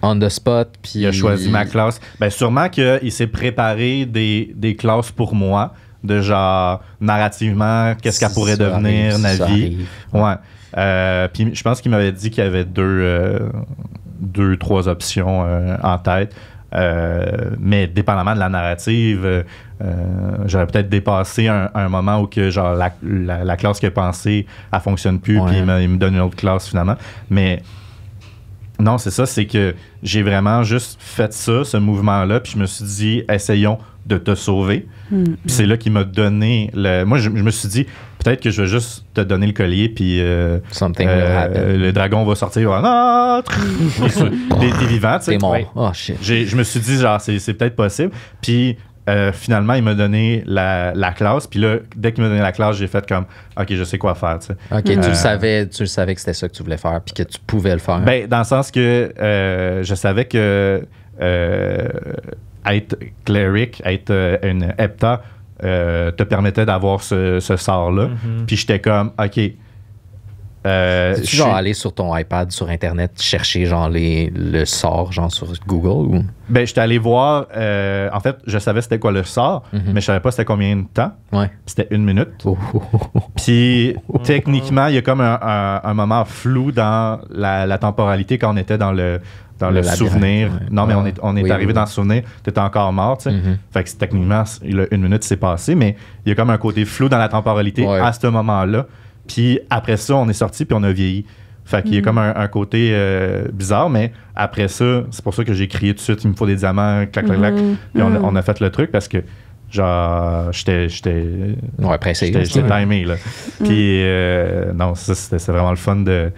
Speaker 2: On the spot, puis...
Speaker 4: Il a choisi ma classe. Sûrement qu'il s'est préparé des classes pour moi, de genre, narrativement, qu'est-ce qu'elle pourrait devenir, Navi. Ouais. Puis je pense qu'il m'avait dit qu'il y avait 3 options en tête. Mais dépendamment de la narrative, j'aurais peut-être dépassé un moment où que genre la classe qu'il a pensée, elle fonctionne plus, puis il me donne une autre classe finalement. Mais Non, c'est ça, c'est que j'ai vraiment juste fait ça, ce mouvement-là, puis je me suis dit, essayons de te sauver. Puis c'est là qu'il m'a donné le... Moi, je me suis dit, peut-être que je vais juste te donner le collier, puis le dragon va sortir. T'es vivant, tu sais.
Speaker 2: T'es mort.
Speaker 4: Ouais.
Speaker 2: Oh, shit.
Speaker 4: Je me suis dit, genre, c'est peut-être possible. Puis finalement, il m'a donné la classe. Puis là, dès qu'il m'a donné la classe, j'ai fait comme, OK, je sais quoi faire, tu sais.
Speaker 2: OK, tu le savais que c'était ça que tu voulais faire, puis que tu pouvais le faire.
Speaker 4: Ben, dans le sens que je savais que être cleric, être une hepta, te permettait d'avoir ce sort-là. Puis j'étais comme, OK.
Speaker 2: Tu genre aller sur ton iPad, sur Internet, chercher genre le sort, genre sur Google ou?
Speaker 4: Ben, j'étais allé voir. En fait, je savais c'était quoi le sort, mais je savais pas c'était combien de temps.
Speaker 2: Ouais.
Speaker 4: C'était 1 minute. Puis techniquement, il y a comme un moment flou dans la temporalité quand on était dans le souvenir. Ouais. Non, mais on est arrivé dans le souvenir. T'étais encore mort, tu sais. Fait que techniquement, 1 minute s'est passée, mais il y a comme un côté flou dans la temporalité à ce moment-là. Puis après ça, on est sorti puis on a vieilli. Fait qu'il y a comme un côté bizarre, mais après ça, c'est pour ça que j'ai crié tout de suite, il me faut des diamants, clac, clac, clac. Puis on a fait le truc parce que, genre, j'étais
Speaker 2: pressé.
Speaker 4: J'étais timé, là. Puis non, ça, c'est vraiment le fun de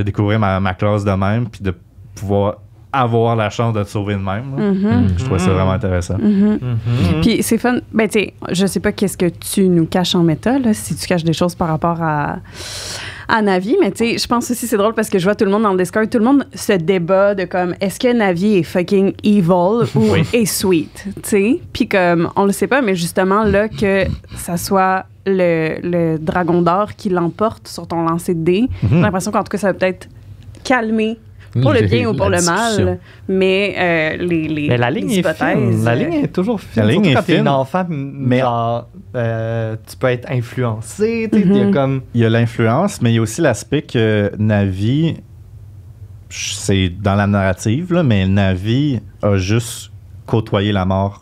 Speaker 4: découvrir ma classe de même, puis de pouvoir avoir la chance de te sauver de même. Je trouvais ça vraiment intéressant.
Speaker 1: Puis c'est fun. Ben, tu sais, je sais pas qu'est-ce que tu nous caches en méta, là, si tu caches des choses par rapport à Navi, mais tu sais, je pense aussi c'est drôle parce que je vois tout le monde dans le Discord, tout le monde se débat de comme, est-ce que Navi est fucking evil ou est sweet, tu sais? Puis comme, on le sait pas, mais justement, là, que ça soit le dragon d'or qui l'emporte sur ton lancer de dés, j'ai l'impression qu'en tout cas, ça va peut-être calmer pour le bien ou pour le mal, mais
Speaker 3: mais la ligne
Speaker 1: hypothèses...
Speaker 3: est fine. La ligne est toujours fine.
Speaker 4: La ligne est
Speaker 3: quand t'es
Speaker 4: fine.
Speaker 3: un enfant, mais genre, tu peux être influencé. Il
Speaker 4: y a l'influence, mais il y a aussi l'aspect que Navi, c'est dans la narrative, là, mais Navi a juste côtoyé la mort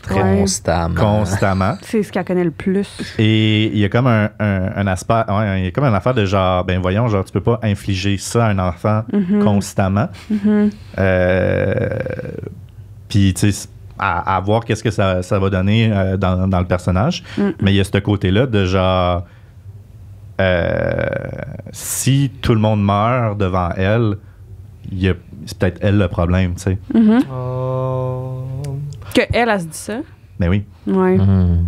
Speaker 4: constamment.
Speaker 1: C'est ce qu'elle connaît le plus.
Speaker 4: Et il y a comme un aspect, il y a comme une affaire de genre, ben voyons, genre tu peux pas infliger ça à un enfant constamment. Puis tu sais, à voir qu'est-ce que ça va donner dans le personnage. Mais il y a ce côté-là de genre, si tout le monde meurt devant elle, c'est peut-être elle le problème, tu sais.
Speaker 1: Que elle se dit ça.
Speaker 4: Ben oui.
Speaker 1: Ouais.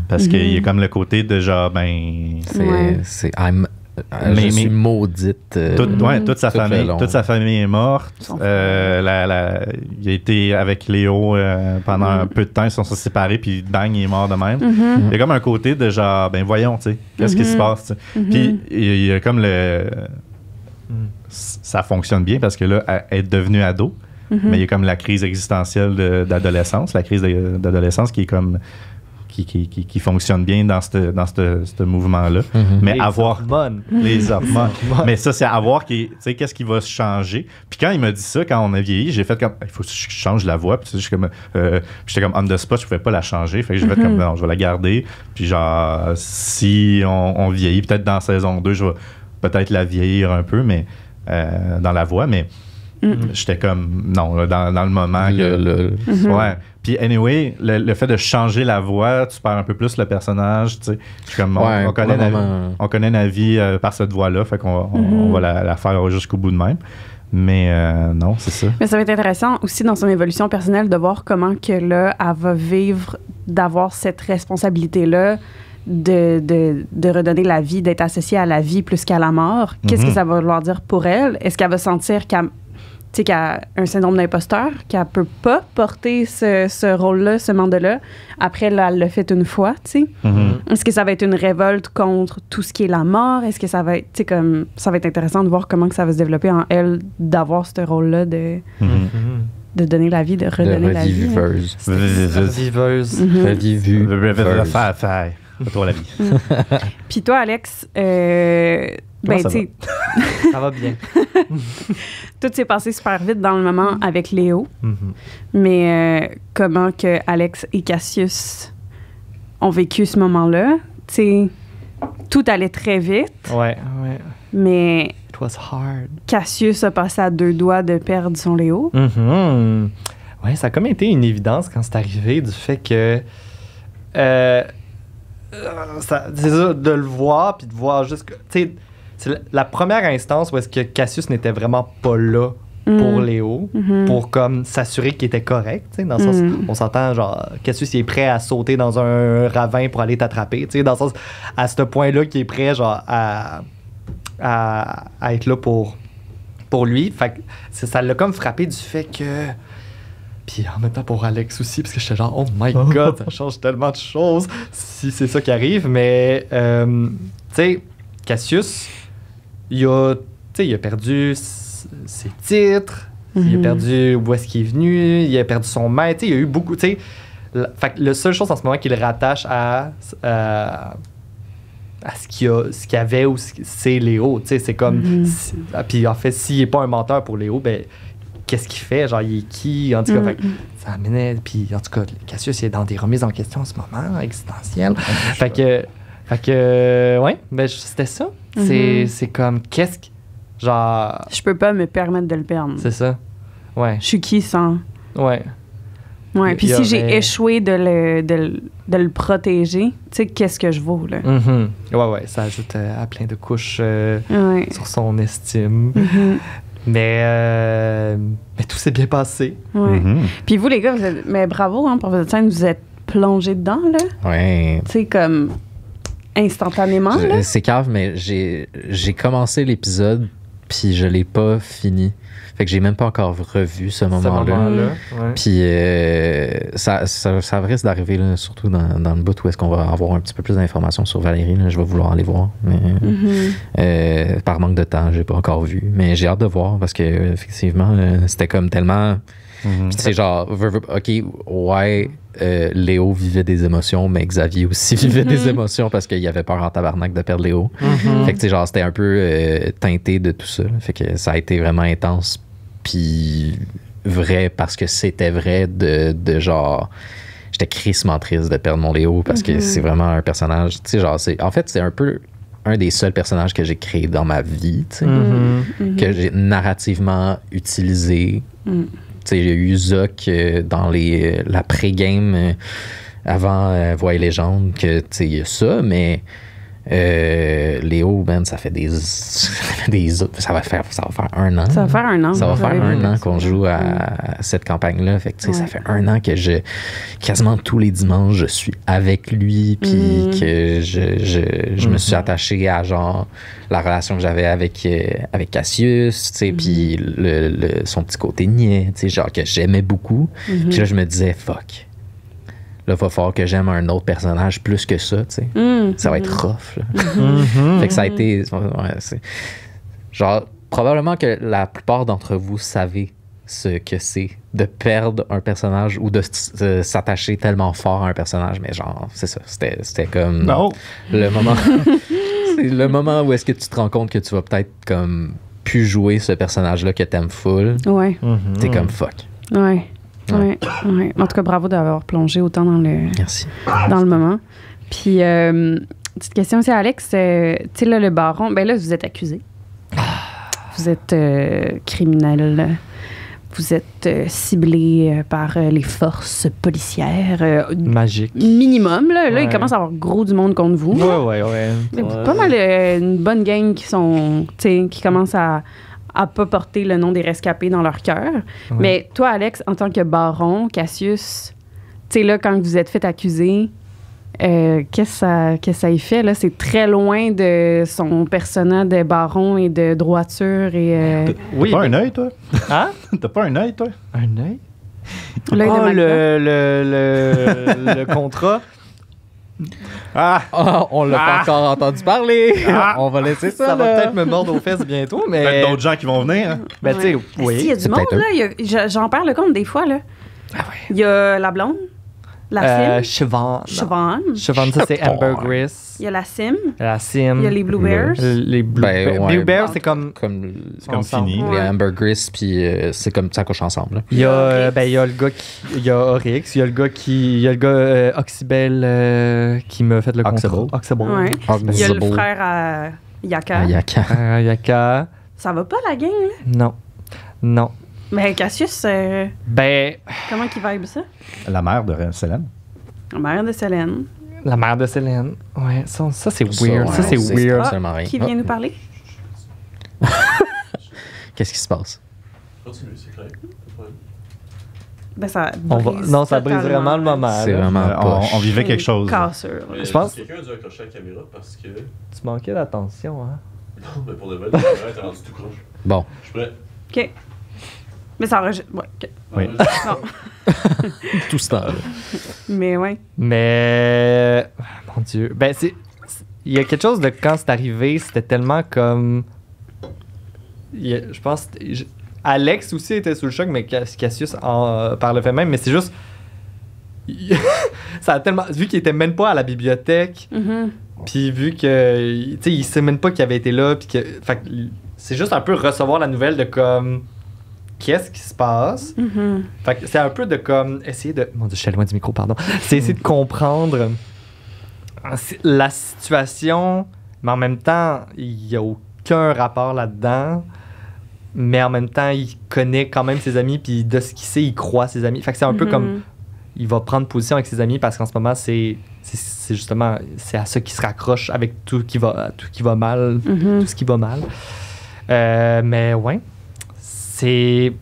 Speaker 4: Parce qu'il y a comme le côté de genre, ben...
Speaker 2: Je suis maudite.
Speaker 4: Toute sa famille est morte. Il a été avec Léo pendant un peu de temps. Ils sont séparés, puis bang, il est mort de même. Il y a comme un côté de genre, ben voyons, tu sais, qu'est-ce qui se passe? Puis il y a comme ça fonctionne bien parce que là, elle est devenue ado. Mais il y a comme la crise existentielle d'adolescence, la crise d'adolescence qui est comme qui fonctionne bien dans ce mouvement-là. Mais
Speaker 3: les hormones.
Speaker 4: Les hormones. Mais ça, c'est à voir tu sais, qu'est-ce qui va se changer. Puis quand il m'a dit ça, quand on a vieilli, j'ai fait comme, il faut que je change la voix. Puis j'étais comme on the spot, je pouvais pas la changer. Fait que j'ai fait comme, non, je vais la garder. Puis genre, si on vieillit, peut-être dans saison 2, je vais peut-être la vieillir un peu, mais dans la voix, mais j'étais comme, non, là, dans le moment. Ouais. Puis, anyway, le fait de changer la voix, tu perds un peu plus le personnage. Tu sais. Je suis comme, on connaît Navi par cette voix-là, fait qu'on va la faire jusqu'au bout de même. Mais non, c'est ça.
Speaker 1: Mais ça va être intéressant aussi dans son évolution personnelle de voir comment que là, elle va vivre, d'avoir cette responsabilité-là. De redonner la vie, d'être associée à la vie plus qu'à la mort. Qu'est-ce que ça va vouloir dire pour elle? Est-ce qu'elle va sentir qu'elle a un syndrome d'imposteur, qu'elle peut pas porter ce rôle-là, ce mandat-là? Après, là, elle l'a fait une fois, tu sais. Est-ce que ça va être une révolte contre tout ce qui est la mort? Est-ce que ça va être, tu sais, comme... Ça va être intéressant de voir comment que ça va se développer en elle, d'avoir ce rôle-là de donner la vie, de redonner la vie.
Speaker 3: Reviveuse.
Speaker 4: Toi, la vie.
Speaker 1: Puis toi, Alex, ben, tu sais.
Speaker 3: Ça va bien.
Speaker 1: Tout s'est passé super vite dans le moment avec Léo. Mais comment que Alex et Cassius ont vécu ce moment-là? Tu sais, tout allait très vite.
Speaker 3: Ouais.
Speaker 1: Mais
Speaker 3: It was hard.
Speaker 1: Cassius a passé à 2 doigts de perdre son Léo.
Speaker 3: Mm-hmm. Ouais, ça a comme été une évidence quand c'est arrivé du fait que c'est ça, de le voir puis de voir juste que, tu sais, c'est la première instance où est-ce que Cassius n'était vraiment pas là pour Léo, pour comme s'assurer qu'il était correct, tu sais, dans le sens, on s'entend, genre, Cassius il est prêt à sauter dans un ravin pour aller t'attraper, tu sais, dans le sens, à ce point-là qu'il est prêt, genre, à être là pour lui, fait que ça l'a comme frappé du fait que, puis en même temps pour Alex aussi, parce que j'étais genre, oh my god, ça change tellement de choses si c'est ça qui arrive, mais, tu sais, Cassius, il a perdu ses titres, il a perdu où est-ce qu'il est venu, il a perdu son maître, il y a eu beaucoup, tu sais. Fait que la seule chose en ce moment qu'il rattache à ce qu'il y avait ou c'est Léo, tu sais, c'est comme... Puis en fait, s'il n'est pas un menteur pour Léo, ben qu'est-ce qu'il fait? Genre, il est qui? En tout cas, fait, ça amenait... Puis en tout cas, Cassius il est dans des remises en question en ce moment, existentielles. Fait que ouais, ben c'était ça. C'est comme, qu'est-ce que... Genre...
Speaker 1: Je peux pas me permettre de le perdre.
Speaker 3: C'est ça. Ouais.
Speaker 1: Je suis qui sans...
Speaker 3: Ouais.
Speaker 1: Ouais, puis si j'ai échoué de le protéger, tu sais, qu'est-ce que je vaux, là?
Speaker 3: Ouais, ça ajoute à plein de couches sur son estime. Mais tout s'est bien passé.
Speaker 1: Ouais. Puis vous, les gars, mais bravo, hein, pour votre scène, vous êtes plongés dedans, là.
Speaker 2: Ouais.
Speaker 1: Tu sais, comme... instantanément, là.
Speaker 2: C'est cave, mais j'ai commencé l'épisode, puis je l'ai pas fini. Fait que j'ai même pas encore revu ce moment-là.
Speaker 3: Ouais.
Speaker 2: Puis ça risque d'arriver, là, surtout dans le bout où est-ce qu'on va avoir un petit peu plus d'informations sur Valérie. Là, je vais vouloir aller voir. Mais, par manque de temps, j'ai pas encore vu. Mais j'ai hâte de voir parce que effectivement, c'était comme tellement... Puis tu sais, genre, OK, ouais, Léo vivait des émotions, mais Xavier aussi vivait des émotions parce qu'il avait peur en tabarnak de perdre Léo. Fait que tu sais, genre, c'était un peu teinté de tout ça. Fait que ça a été vraiment intense. Puis vrai parce que c'était vrai de genre... J'étais crissement triste de perdre mon Léo parce que c'est vraiment un personnage... Tu sais, genre, en fait, c'est un peu un des seuls personnages que j'ai créé dans ma vie, tu sais, que j'ai narrativement utilisé. Tu sais, il y a eu Zoc dans la pré-game avant Voix et Légende, que, tu sais, il y a ça, mais Léo, man, ça va faire 1 an.
Speaker 1: Ça va faire 1 an.
Speaker 2: Ça va faire 1 an qu'on joue à cette campagne-là. Fait que, tu sais, ça fait 1 an que quasiment tous les dimanches, je suis avec lui, puis que je me suis attaché à, genre, la relation que j'avais avec Cassius, tu sais, puis son petit côté niais, tu sais, genre, que j'aimais beaucoup. Puis là, je me disais, fuck. Là, il va falloir que j'aime un autre personnage plus que ça, tu sais. Ça va être rough, là. Fait que ça a été... Ouais, genre, probablement que la plupart d'entre vous savez ce que c'est de perdre un personnage ou de s'attacher tellement fort à un personnage, mais genre, c'est ça. C'était comme...
Speaker 4: Non!
Speaker 2: Le moment... c'est le moment où est-ce que tu te rends compte que tu vas peut-être comme plus jouer ce personnage-là que t'aimes full.
Speaker 1: Ouais.
Speaker 2: T'es comme fuck.
Speaker 1: Ouais. Ouais. En tout cas, bravo d'avoir plongé autant dans le moment. Puis, petite question aussi, Alex. Tu sais, là, le baron, ben là, vous êtes accusé. Vous êtes criminel. Vous êtes ciblé par les forces policières.
Speaker 3: Magique.
Speaker 1: Minimum, là. Là, il commence à avoir gros du monde contre vous.
Speaker 3: Ouais.
Speaker 1: Pas mal une bonne gang qui commencent à pas porter le nom des rescapés dans leur cœur. Ouais. Mais toi, Alex, en tant que baron, Cassius, tu sais, là, quand vous êtes fait accuser, qu'est-ce que ça y fait, là? C'est très loin de son personnage de baron et de droiture et...
Speaker 4: T'as pas un œil, toi?
Speaker 3: Hein?
Speaker 4: T'as pas un œil, toi?
Speaker 3: Un œil?
Speaker 1: L'œil de
Speaker 3: le contrat.
Speaker 2: On l'a pas encore entendu parler. On va laisser ça.
Speaker 3: Ça va peut-être me mordre aux fesses bientôt, mais...
Speaker 4: Peut-être d'autres gens qui vont venir. Hein?
Speaker 3: Ben, tu sais, oui.
Speaker 1: Il y a du monde, là. J'en perds le compte des fois, là.
Speaker 3: Ah ouais.
Speaker 1: Il y a la blonde, la Sim.
Speaker 3: Siobhan, ça, c'est Amber Gris.
Speaker 1: Il y a la Sim.
Speaker 3: La Sim.
Speaker 1: Il y a les Blue Bears.
Speaker 3: Les Blue Bears, c'est comme
Speaker 4: fini.
Speaker 2: Les Amber Gris, puis c'est comme ça couche ensemble. Là.
Speaker 3: Il y a le gars il y a Oryx, il y a le gars Oxybel qui m'a fait le contrat.
Speaker 1: Oxybel. Ouais. Il y a le frère à Yaka.
Speaker 2: Yaka.
Speaker 1: Ça va pas, la gang, là?
Speaker 3: Non.
Speaker 1: Mais Cassius, comment il vibe ça?
Speaker 4: La mère de Célène.
Speaker 1: La mère de Célène.
Speaker 3: La mère de Célène. Ouais, ça c'est
Speaker 2: Ça,
Speaker 3: weird.
Speaker 2: ouais,
Speaker 3: Ça, c'est weird.
Speaker 2: absolument rien.
Speaker 1: Qui vient nous parler?
Speaker 2: Qu'est-ce qui se passe?
Speaker 5: Continue, c'est clair.
Speaker 1: Ben, ça
Speaker 3: ça brise vraiment le moment.
Speaker 2: C'est
Speaker 3: là.
Speaker 2: vraiment pas...
Speaker 4: On vivait quelque chose.
Speaker 1: Cassure.
Speaker 3: Je pense-
Speaker 5: Quelqu'un a dû accrocher la caméra parce que.
Speaker 3: Tu manquais d'attention, hein?
Speaker 5: Non, mais pour de vrai, la caméra était rendue tout croche.
Speaker 2: Bon.
Speaker 5: Je suis prêt.
Speaker 1: OK. Mais ça enregistre. Ouais, OK.
Speaker 4: Oui.
Speaker 1: Non.
Speaker 2: Tout ce temps-là.
Speaker 1: Mais ouais.
Speaker 3: Mais. Mon Dieu. Ben, il y a quelque chose de quand c'est arrivé, c'était tellement comme. Je pense. Alex aussi était sous le choc, mais Cassius par le fait même, mais c'est juste. Ça a tellement. Vu qu'il était même pas à la bibliothèque, puis vu que. Tu sais, il sait même pas qu'il avait été là, puis que. Fait que c'est juste un peu recevoir la nouvelle de comme. Qu'est-ce qui se passe? Fait que c'est un peu de comme. Essayer de. Mon Dieu, je suis loin du micro, pardon. C'est essayer de comprendre la situation, mais en même temps, il n'y a aucun rapport là-dedans. Mais en même temps, il connaît quand même ses amis, puis de ce qu'il sait, il croit ses amis. Fait que c'est un peu comme. Il va prendre position avec ses amis parce qu'en ce moment, c'est justement. C'est à ça qu'il se raccroche avec tout qui va mal. Tout ce qui va mal. Mais ouais. C'est.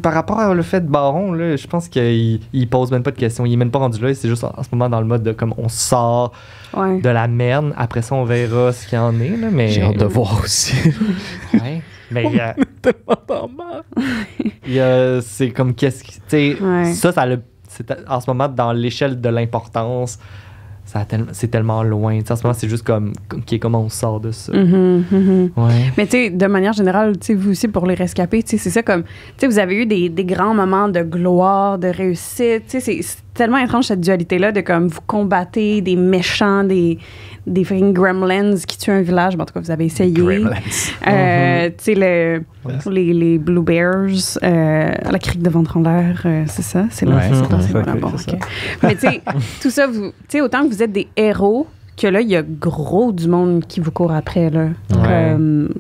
Speaker 3: Par rapport au fait de Baron, là, je pense qu'il pose même pas de questions. Il est même pas rendu là. C'est juste en ce moment dans le mode de comme on sort de la merde. Après ça, on verra ce qu'il y en est. Là, mais...
Speaker 2: J'ai hâte de voir aussi.
Speaker 3: Ouais. Mais c'est comme qu'est-ce qui. Tu sais, ça c'est en ce moment dans l'échelle de l'importance. C'est tellement loin. T'sais, en ce moment, c'est juste comme comment on sort de ça. Ouais.
Speaker 1: Mais tu sais, de manière générale, tu sais, vous aussi, pour les rescapés, tu sais, c'est ça comme... Tu sais, vous avez eu des grands moments de gloire, de réussite. Tu sais, c'est tellement étrange, cette dualité-là, de comme vous combattez des méchants, des fucking gremlins qui tuent un village. Bon, en tout cas, vous avez essayé.
Speaker 2: Gremlins.
Speaker 1: Tu sais, les Blue Bears, la crique de ventre en l'air, c'est ça? C'est là, c'est voilà, bon, okay. Mais tu sais, tout ça, tu sais, autant que vous êtes des héros, que là, il y a gros du monde qui vous court après, là.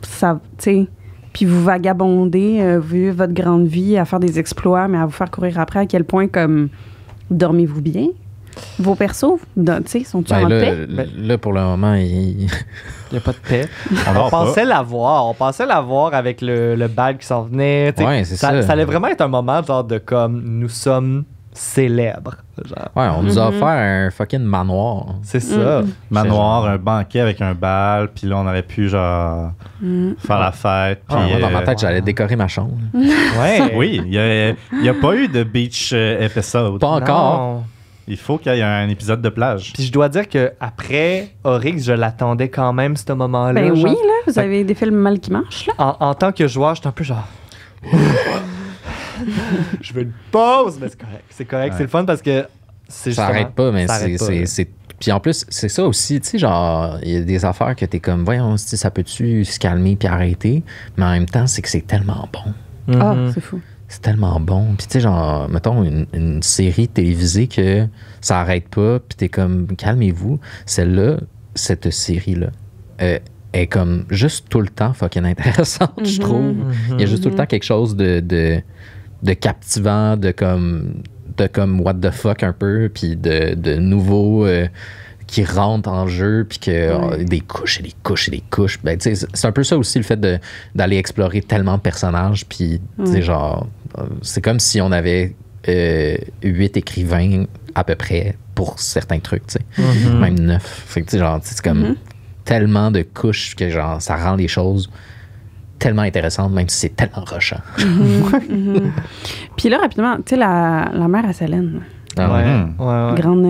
Speaker 1: Ça, tu sais... Puis vous vagabondez, vous vivez votre grande vie à faire des exploits, mais à vous faire courir après, à quel point, comme, dormez-vous bien? Vos persos, tu sais, sont-ils en paix?
Speaker 2: Là, pour le moment, il
Speaker 3: n'y a pas de paix. On pensait la voir avec le bal qui s'en venait.
Speaker 2: Ouais, c'est ça.
Speaker 3: Ça allait vraiment être un moment, genre, de comme, nous sommes célèbres. Genre.
Speaker 2: Ouais, on nous a offert un fucking manoir.
Speaker 3: C'est ça.
Speaker 4: Manoir, un banquet avec un bal, puis là, on aurait pu, genre, faire la fête. Puis,
Speaker 2: dans ma tête, j'allais décorer ma chambre.
Speaker 3: Ouais.
Speaker 4: Oui, il n'y a pas eu de beach episode.
Speaker 2: Pas encore.
Speaker 3: Non.
Speaker 4: Il faut qu'il y ait un épisode de plage.
Speaker 3: Puis je dois dire qu'après Oryx, je l'attendais quand même, ce moment-là.
Speaker 1: Ben
Speaker 3: genre.
Speaker 1: oui, là, vous avez des films mal qui marchent, là.
Speaker 3: En tant que joueur, j'étais un peu genre... je veux une pause, mais c'est correct. C'est correct, c'est le fun parce que c'est
Speaker 2: ça arrête pas, mais c'est... Puis en plus, c'est ça aussi, tu sais, genre, il y a des affaires que t'es comme, voyons, ça peut-tu se calmer puis arrêter? Mais en même temps, c'est que c'est tellement bon.
Speaker 1: Ah, c'est fou.
Speaker 2: C'est tellement bon. Puis tu sais, genre, mettons, une série télévisée que ça arrête pas, puis t'es comme, calmez-vous. Celle-là, cette série-là, est comme juste tout le temps fucking intéressante, je trouve. Il y a juste tout le temps quelque chose de captivant, de comme what the fuck un peu, puis de nouveau qui rentre en jeu, puis que des couches et des couches et des couches. Ben, tu sais, c'est un peu ça aussi, le fait d'aller explorer tellement de personnages, puis tu sais, genre, c'est comme si on avait 8 écrivains à peu près pour certains trucs, tu sais. Même 9. Fait que, tu sais, genre, c'est comme tellement de couches que, genre, ça rend les choses tellement intéressantes, même si c'est tellement rushant. Puis
Speaker 1: là, rapidement, tu sais, la mère à Célène.
Speaker 3: Ouais.
Speaker 1: Grande,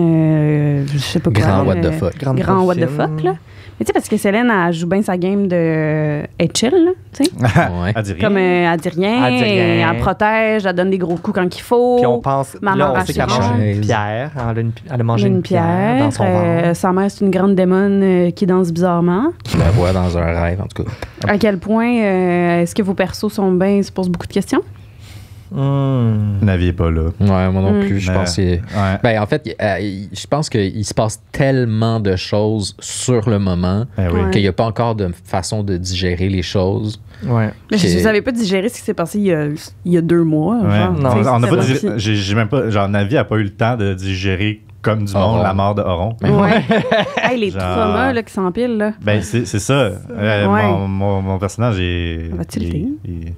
Speaker 1: je sais pas quoi.
Speaker 2: Grand what the fuck.
Speaker 1: Grand what the fuck, là. Mais tu sais, parce que Célène, elle joue bien sa game de... Elle est chill, là, tu sais.
Speaker 4: Elle dit rien.
Speaker 1: Comme elle dit rien, elle protège, elle donne des gros coups quand il faut.
Speaker 3: Puis on pense...
Speaker 1: Maman
Speaker 3: là, on sait qu'elle mange une pierre. Elle a mangé une pierre dans son ventre.
Speaker 1: Sa mère, c'est une grande démone qui danse bizarrement.
Speaker 2: Je la vois dans un rêve, en tout cas.
Speaker 1: À quel point est-ce que vos persos sont bien... Se posent beaucoup de questions?
Speaker 4: Navi est pas là.
Speaker 2: Ouais, moi non plus, je pense que...
Speaker 4: Ouais.
Speaker 2: Ben, en fait, je pense qu'il se passe tellement de choses sur le moment
Speaker 4: Oui.
Speaker 2: qu'il n'y a pas encore de façon de digérer les choses.
Speaker 3: Ouais.
Speaker 1: Mais je n'avais pas digéré ce qui s'est passé il y a 2 mois.
Speaker 4: Ouais.
Speaker 1: Genre,
Speaker 3: Non,
Speaker 1: tu sais,
Speaker 4: on n'a pas
Speaker 1: c'était
Speaker 4: j'ai même pas. Genre, Navi a pas eu le temps de digérer comme du monde
Speaker 2: Oron.
Speaker 4: la mort de Oron.
Speaker 1: Ouais. Hey, les
Speaker 4: Genre-
Speaker 1: traumas là, qui s'empilent. Là.
Speaker 4: Ben, c'est ça.
Speaker 1: Ouais.
Speaker 4: Mon personnage est.
Speaker 1: Va-t-il le dire?
Speaker 4: il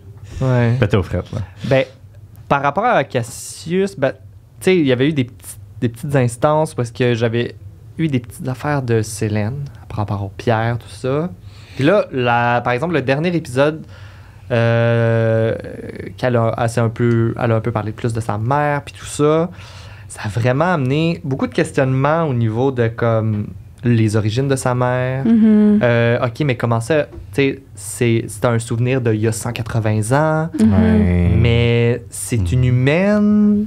Speaker 3: Ouais.
Speaker 4: pété aux frettes, là.
Speaker 3: Ben, par rapport à Cassius, ben, tu sais, il y avait eu des petites instances parce que j'avais eu des petites affaires de Célène par rapport aux pierres, tout ça. Puis là, par exemple, le dernier épisode, qu'elle a, elle a un peu parlé plus de sa mère, puis tout ça, ça a vraiment amené beaucoup de questionnements au niveau de comme les origines de sa mère. OK, mais comment ça, tu sais, c'est un souvenir d'il y a 180 ans.
Speaker 2: Ouais.
Speaker 3: Mais c'est une humaine.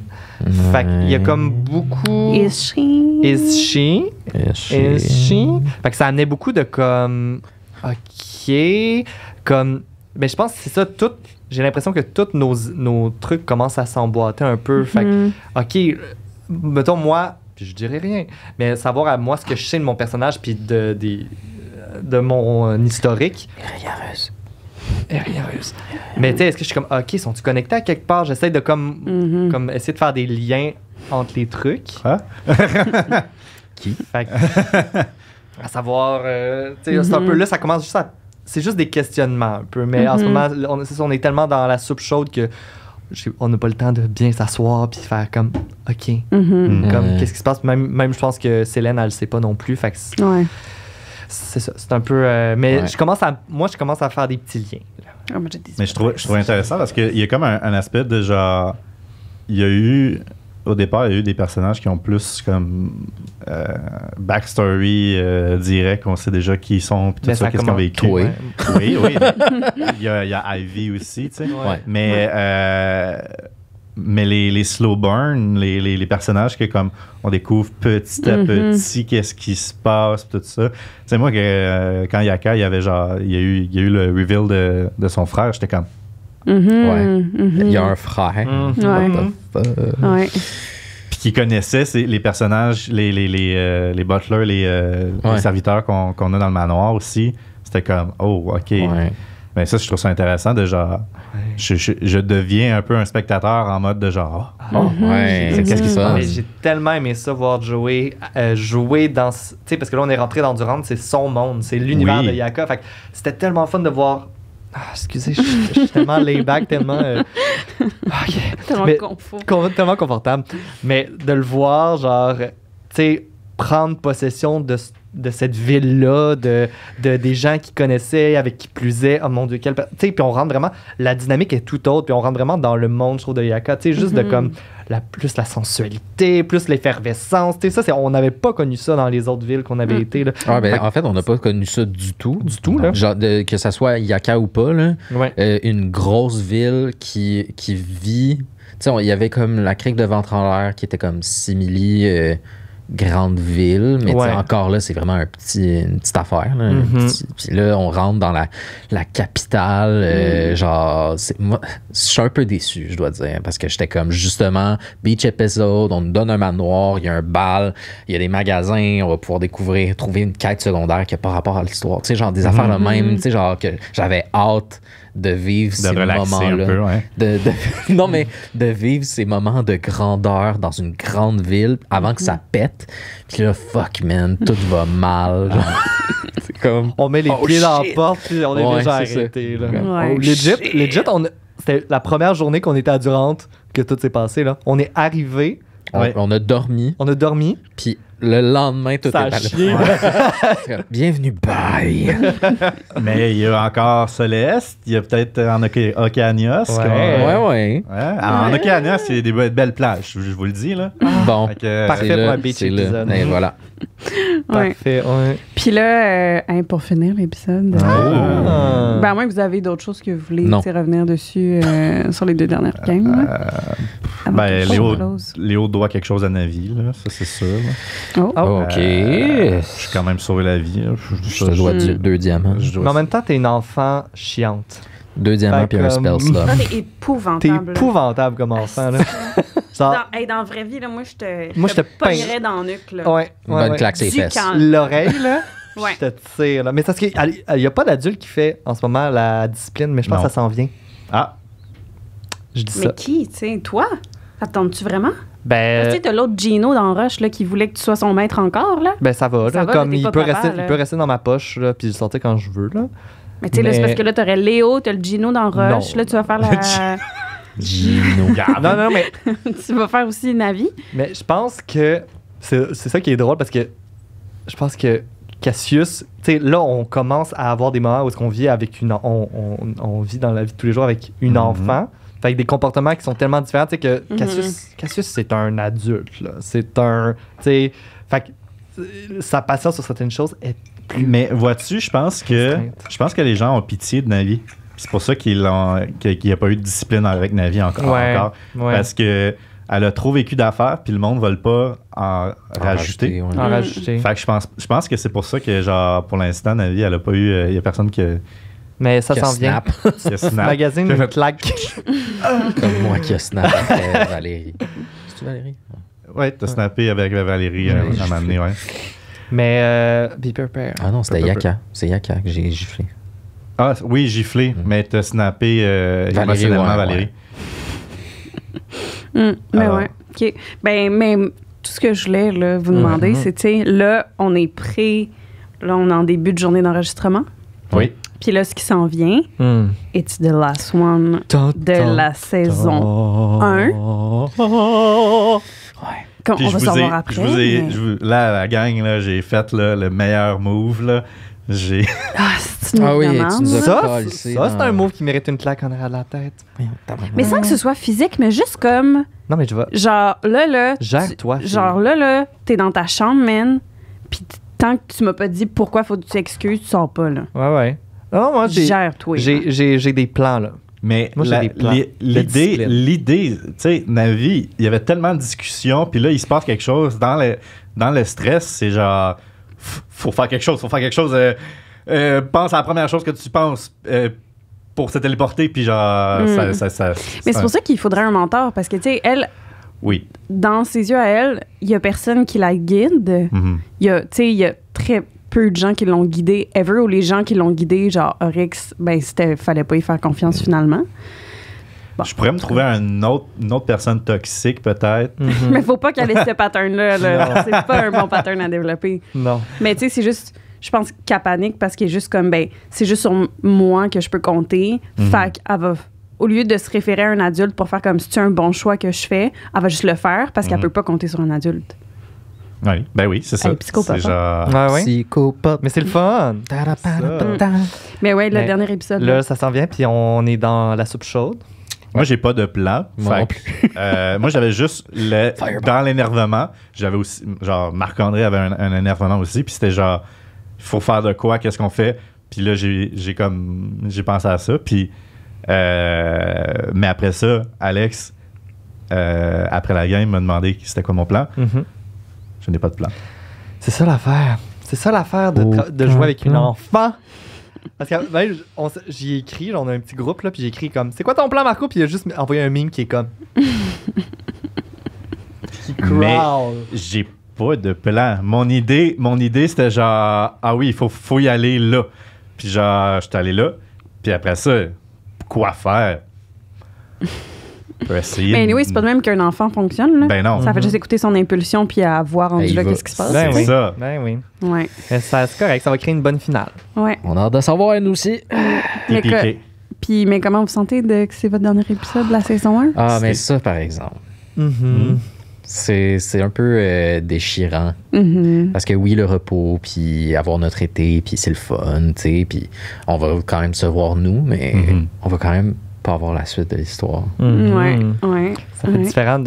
Speaker 3: Fait qu'il y a comme beaucoup.
Speaker 1: Is she?
Speaker 3: Is she? Is she? Fait que ça amenait beaucoup de comme. OK. Comme. Mais je pense que c'est ça, tout. J'ai l'impression que tous nos trucs commencent à s'emboîter un peu. Fait que, OK. Mettons, moi, puis je dirais rien, mais savoir à moi ce que je sais de mon personnage puis de mon historique. Heureuse. Mais tu sais, est-ce que je suis comme, OK, sont-tu connectés à quelque part? J'essaie de comme essayer de faire des liens entre les trucs.
Speaker 4: Hein?
Speaker 2: Qui?
Speaker 3: Fait que, à savoir, tu sais, c'est un peu là, ça commence juste à. C'est juste des questionnements un peu. Mais en ce moment, on est tellement dans la soupe chaude que on n'a pas le temps de bien s'asseoir puis faire comme, OK. Comme, qu'est-ce qui se passe? Même je pense que Célène, elle le sait pas non plus. Fait que
Speaker 1: Ouais.
Speaker 3: c'est ça. C'est un peu. Mais
Speaker 2: Ouais.
Speaker 3: je commence à faire des petits liens. Là.
Speaker 1: Ah, moi, j'ai des
Speaker 4: Mais je trouve intéressant parce qu'il y a comme un aspect de genre. Il y a eu. Au départ, il y a eu des personnages qui ont plus comme backstory direct, on sait déjà qui ils sont, puis tout
Speaker 3: Mais
Speaker 4: ça,
Speaker 3: ça
Speaker 4: qu'est-ce qu'ils ont vécu.
Speaker 2: Oui.
Speaker 3: Ouais.
Speaker 4: Oui. Il y a Ivy aussi, tu sais.
Speaker 3: Ouais.
Speaker 4: Mais les slow burn, les personnages que comme on découvre petit à petit qu'est-ce qui se passe, tout ça. Tu sais, moi, quand Yaka, il y avait genre, il y a eu le reveal de son frère, j'étais comme.
Speaker 2: Ouais. Il y a un frère.
Speaker 1: Ouais. Ouais.
Speaker 4: Puis qui connaissait les personnages, les butlers, les serviteurs qu'on a dans le manoir aussi. C'était comme, oh, OK.
Speaker 2: Ouais.
Speaker 4: Ben ça, je trouve ça intéressant de genre. Je deviens un peu un spectateur en mode de genre.
Speaker 2: Ouais.
Speaker 4: Qu'est-ce qui se
Speaker 3: Mais
Speaker 4: passe?
Speaker 3: j'ai tellement aimé ça, voir Joey jouer dans. Tu sais, parce que là, on est rentré dans Durand, c'est son monde, c'est l'univers
Speaker 4: Oui.
Speaker 3: de Yaka. Fait que c'était tellement fun de voir. Ah, excusez, je suis tellement laid back, tellement. OK.
Speaker 1: Tellement
Speaker 3: Mais-
Speaker 1: confort.
Speaker 3: Tellement confortable. Mais de le voir, genre, tu sais, prendre possession de cette ville-là, des gens qui connaissaient, avec qui plusaient. Oh mon Dieu, tu sais, puis on rentre vraiment. La dynamique est tout autre, puis on rentre vraiment dans le monde, je trouve, de Yaka. Tu sais, juste de comme. Plus la sensualité, plus l'effervescence. Tu sais, on n'avait pas connu ça dans les autres villes qu'on avait été. Là.
Speaker 2: Ah, ben, en fait, on n'a pas connu ça du tout.
Speaker 3: Du tout, là.
Speaker 2: Genre, que ça soit Yaka ou pas, là,
Speaker 3: Ouais.
Speaker 2: une grosse ville qui vit. Tu sais, il y avait comme la crique de Ventre en l'air qui était comme simili grande ville, mais tu sais,
Speaker 3: Ouais.
Speaker 2: encore là, c'est vraiment une petite affaire. Là, puis là, on rentre dans la capitale. Genre, moi, je suis un peu déçu, je dois dire, parce que j'étais comme, justement, beach episode, on nous donne un manoir, il y a un bal, il y a des magasins, on va pouvoir trouver une quête secondaire qui n'a pas rapport à l'histoire. Tu sais, genre des affaires de même, tu sais, genre que j'avais hâte de vivre ces
Speaker 4: relaxer
Speaker 2: moments-là.
Speaker 4: un peu, ouais.
Speaker 2: Non, mais de vivre ces moments de grandeur dans une grande ville avant que ça pète. Puis là, fuck, man, tout va mal. Genre. C'est comme...
Speaker 3: On met les
Speaker 2: Oh,
Speaker 3: pieds dans la
Speaker 2: shit.
Speaker 3: porte, puis on est
Speaker 2: Ouais,
Speaker 3: déjà
Speaker 2: c'est ça.
Speaker 3: arrêté. Là.
Speaker 1: Ouais.
Speaker 3: Oh, legit, c'était la première journée qu'on était à Durante que tout s'est passé. Là. On est arrivé,
Speaker 2: On a dormi,
Speaker 3: on a dormi,
Speaker 2: puis le lendemain, tout
Speaker 3: ça
Speaker 2: est
Speaker 3: a
Speaker 2: allé.
Speaker 3: chié.
Speaker 2: Bienvenue, bye!
Speaker 4: Mais il y a encore Céleste, il y a peut-être en Okeanos.
Speaker 3: Ouais.
Speaker 2: Ouais.
Speaker 4: En Okeanos, il y a des belles plages, je vous le dis, là.
Speaker 2: Bon,
Speaker 4: Fait que,
Speaker 3: Parfait
Speaker 2: c'est
Speaker 3: pour
Speaker 2: là,
Speaker 3: un beach
Speaker 2: c'est là.
Speaker 3: épisode.
Speaker 2: Et voilà.
Speaker 1: Ouais.
Speaker 3: Parfait, ouais.
Speaker 1: Puis là, pour finir l'épisode,
Speaker 3: Ah.
Speaker 1: ben, à moins que vous avez d'autres choses que vous voulez
Speaker 2: Non.
Speaker 1: tu sais, revenir dessus sur les 2 dernières games. là. Avant
Speaker 4: Ben,
Speaker 1: que je
Speaker 4: Léo,
Speaker 1: close.
Speaker 4: Léo doit quelque chose à Navi, là, ça c'est sûr. là.
Speaker 1: Oh.
Speaker 2: OK.
Speaker 4: Je suis quand même sauvé la vie. Là.
Speaker 2: Je te dois 2 diamants.
Speaker 4: je dois-
Speaker 3: Mais en même temps, t'es une enfant chiante.
Speaker 2: 2 diamants puis un spell slot.
Speaker 1: Non, t'es
Speaker 3: T'es
Speaker 1: épouvantable.
Speaker 3: épouvantable comme enfant, là. Genre,
Speaker 1: Dans la vraie vie, là, moi, je
Speaker 3: je te
Speaker 1: pognerais dans le nuque. Là.
Speaker 3: ouais,
Speaker 2: Bonne claque ses
Speaker 1: Du
Speaker 2: fesses.
Speaker 1: calme.
Speaker 3: L'oreille, là,
Speaker 1: Ouais.
Speaker 3: je te tire, là. Mais c'est parce qu'il n'y a pas d'adulte qui fait, en ce moment, la discipline, mais je pense
Speaker 4: Non.
Speaker 3: que ça s'en vient.
Speaker 4: Ah,
Speaker 3: Je dis
Speaker 1: Mais
Speaker 3: ça.
Speaker 1: qui, tu sais, toi? Attends-tu vraiment?
Speaker 3: Ben,
Speaker 1: Tu sais, t'as l'autre Gino dans Rush là, qui voulait que tu sois son maître encore, là.
Speaker 3: ben ça va,
Speaker 1: Ça
Speaker 3: là.
Speaker 1: va,
Speaker 3: Comme
Speaker 1: mais t'es
Speaker 3: il
Speaker 1: pas
Speaker 3: peut,
Speaker 1: capable,
Speaker 3: rester,
Speaker 1: là.
Speaker 3: il peut rester dans ma poche, là, puis le sortir quand je veux, là.
Speaker 1: Mais tu sais, là, c'est
Speaker 3: Mais-
Speaker 1: parce que là, t'aurais Léo, t'as le Gino dans Rush.
Speaker 3: Non.
Speaker 1: Là, tu vas faire la...
Speaker 2: Gino.
Speaker 3: Non, non, mais
Speaker 1: tu vas faire aussi Navi.
Speaker 3: Mais je pense que c'est ça qui est drôle parce que je pense que Cassius, tu sais, là, on commence à avoir des moments où est-ce qu'on vit avec on vit dans la vie de tous les jours avec une enfant, fait avec des comportements qui sont tellement différents, tu sais, que Cassius, c'est un adulte, là. C'est un, tu sais, fait que sa patience sur certaines choses est plus...
Speaker 4: mais vois-tu, je pense que les gens ont pitié de Navi. C'est pour ça qu'il n'y a pas eu de discipline avec Navi encore.
Speaker 3: Ouais.
Speaker 4: Parce que elle a trop vécu d'affaires, puis le monde ne veut pas en rajouter.
Speaker 2: ouais.
Speaker 3: En rajouter.
Speaker 4: Fait que je pense que c'est pour ça que, genre, pour l'instant, Navi, elle a pas eu. Il n'y a personne qui
Speaker 3: Mais ça
Speaker 2: Qui a
Speaker 3: s'en vient.
Speaker 2: snap.
Speaker 4: a snap.
Speaker 3: Magazine une claque.
Speaker 2: Comme moi qui a snap après Valérie. C'est-tu Valérie?
Speaker 4: Ouais, t'as snappé avec Valérie à un moment donné, ouais.
Speaker 3: Mais be prepared.
Speaker 2: Ah non, c'était Yaka. C'est Yaka que j'ai giflé.
Speaker 4: Ah, oui, giflé, mais t'as snappé émotionnellement
Speaker 2: ouais,
Speaker 4: Valérie.
Speaker 1: Mais
Speaker 4: Alors.
Speaker 1: ouais. OK. Ben, mais tout ce que je voulais là, vous demander, c'est, tu sais, là, on est prêt. Là, on est en début de journée d'enregistrement.
Speaker 4: Oui.
Speaker 1: Puis là, ce qui s'en vient, it's the last one de la saison 1. Comme
Speaker 4: Puis
Speaker 1: on va savoir après. mais-
Speaker 4: là, à la gang, là, j'ai fait là, le meilleur move. Là. J'ai.
Speaker 1: Ah, c'est une
Speaker 2: Ah oui,
Speaker 1: demande.
Speaker 2: tu nous as
Speaker 3: Ça,
Speaker 2: calé,
Speaker 3: c'est
Speaker 2: dans-
Speaker 3: un move qui mérite une claque en arrière de la tête.
Speaker 1: Mais sans que ce soit physique, mais juste comme,
Speaker 3: Non, mais je vais...
Speaker 1: genre, là,
Speaker 3: Gère-toi,
Speaker 1: tu-
Speaker 3: fille.
Speaker 1: genre, là, t'es dans ta chambre, man, puis tant que tu m'as pas dit pourquoi faut que tu t'excuses, tu sors pas, là.
Speaker 3: Ouais, ouais. Non, moi,
Speaker 1: Gère-toi.
Speaker 3: j'ai des plans, là.
Speaker 4: Mais
Speaker 3: Moi, j'ai des plans de
Speaker 4: l'idée, tu sais, Navi, il y avait tellement de discussions, puis là, il se passe quelque chose. Dans le stress, c'est genre, faut faire quelque chose. Pense à la première chose que tu penses pour se téléporter, puis genre, ça.
Speaker 1: Mais c'est pour ça qu'il faudrait un mentor, parce que, tu sais, elle,
Speaker 4: Oui.
Speaker 1: dans ses yeux à elle, il y a personne qui la guide.
Speaker 4: Mhm.
Speaker 1: Il y a, tu sais, il y a très peu de gens qui l'ont guidée ever, ou les gens qui l'ont guidée, genre Oryx, ben, fallait pas y faire confiance finalement. Bon.
Speaker 4: Je pourrais me trouver une autre personne toxique, peut-être.
Speaker 1: Mais faut pas qu'elle ait ce pattern-là. Là.
Speaker 3: Non.
Speaker 1: C'est pas un bon pattern à développer.
Speaker 3: Non.
Speaker 1: Mais tu sais, c'est juste, je pense qu'elle panique parce qu'elle est juste comme, ben, c'est juste sur moi que je peux compter. Fait qu'elle va, au lieu de se référer à un adulte pour faire comme si c'est un bon choix que je fais, elle va juste le faire parce qu'elle peut pas compter sur un adulte.
Speaker 4: Oui, ben oui, c'est ça.
Speaker 1: Elle est psychopathe,
Speaker 4: C'est genre.
Speaker 3: Ouais, ouais.
Speaker 2: Psychopathe.
Speaker 3: Mais c'est le fun.
Speaker 1: Mais ouais, le
Speaker 3: Mais
Speaker 1: dernier épisode.
Speaker 3: Là, ça s'en vient, puis on est dans la soupe chaude.
Speaker 4: Moi, j'ai pas de plan.
Speaker 2: Moi non
Speaker 4: Fait que, moi, j'avais juste dans l'énervement. J'avais aussi, genre, Marc-André avait un énervement aussi. Puis c'était genre, il faut faire de quoi, qu'est-ce qu'on fait. Puis là, j'ai pensé à ça. Puis, mais après ça, Alex, après la game, m'a demandé c'était quoi mon plan. Je n'ai pas de plan.
Speaker 3: C'est ça l'affaire. C'est ça l'affaire de jouer avec une enfant. Parce que ben, j'y ai écrit, on a un petit groupe, là, puis j'ai écrit comme, c'est quoi ton plan, Marco? Puis il a juste envoyé un meme qui est comme... qui
Speaker 4: Mais
Speaker 3: growl.
Speaker 4: j'ai pas de plan. Mon idée c'était genre, ah oui, il faut y aller là. Puis genre, je suis allé là. Puis après ça, quoi faire? On peut essayer.
Speaker 1: Mais anyway, c'est pas de même qu'un enfant fonctionne. Là.
Speaker 4: Ben non.
Speaker 1: Ça fait juste écouter son impulsion puis à voir rendu
Speaker 2: Il
Speaker 1: là
Speaker 2: va.
Speaker 1: qu'est-ce qui se passe.
Speaker 3: Ben
Speaker 4: c'est
Speaker 3: oui.
Speaker 4: ça.
Speaker 3: Ben oui.
Speaker 1: Ouais.
Speaker 3: Mais c'est correct, ça va créer une bonne finale.
Speaker 1: Ouais.
Speaker 2: On a hâte de savoir, nous aussi.
Speaker 1: Mais,
Speaker 4: Piqué.
Speaker 1: puis, mais comment vous sentez que c'est votre dernier épisode de la saison 1?
Speaker 2: Ah, mais ça, par exemple, c'est un peu déchirant. Parce que oui, le repos, puis avoir notre été, puis c'est le fun, tu sais, puis on va quand même se voir nous, mais on va quand même pas avoir la suite de l'histoire.
Speaker 1: Ouais.
Speaker 3: Ça fait différent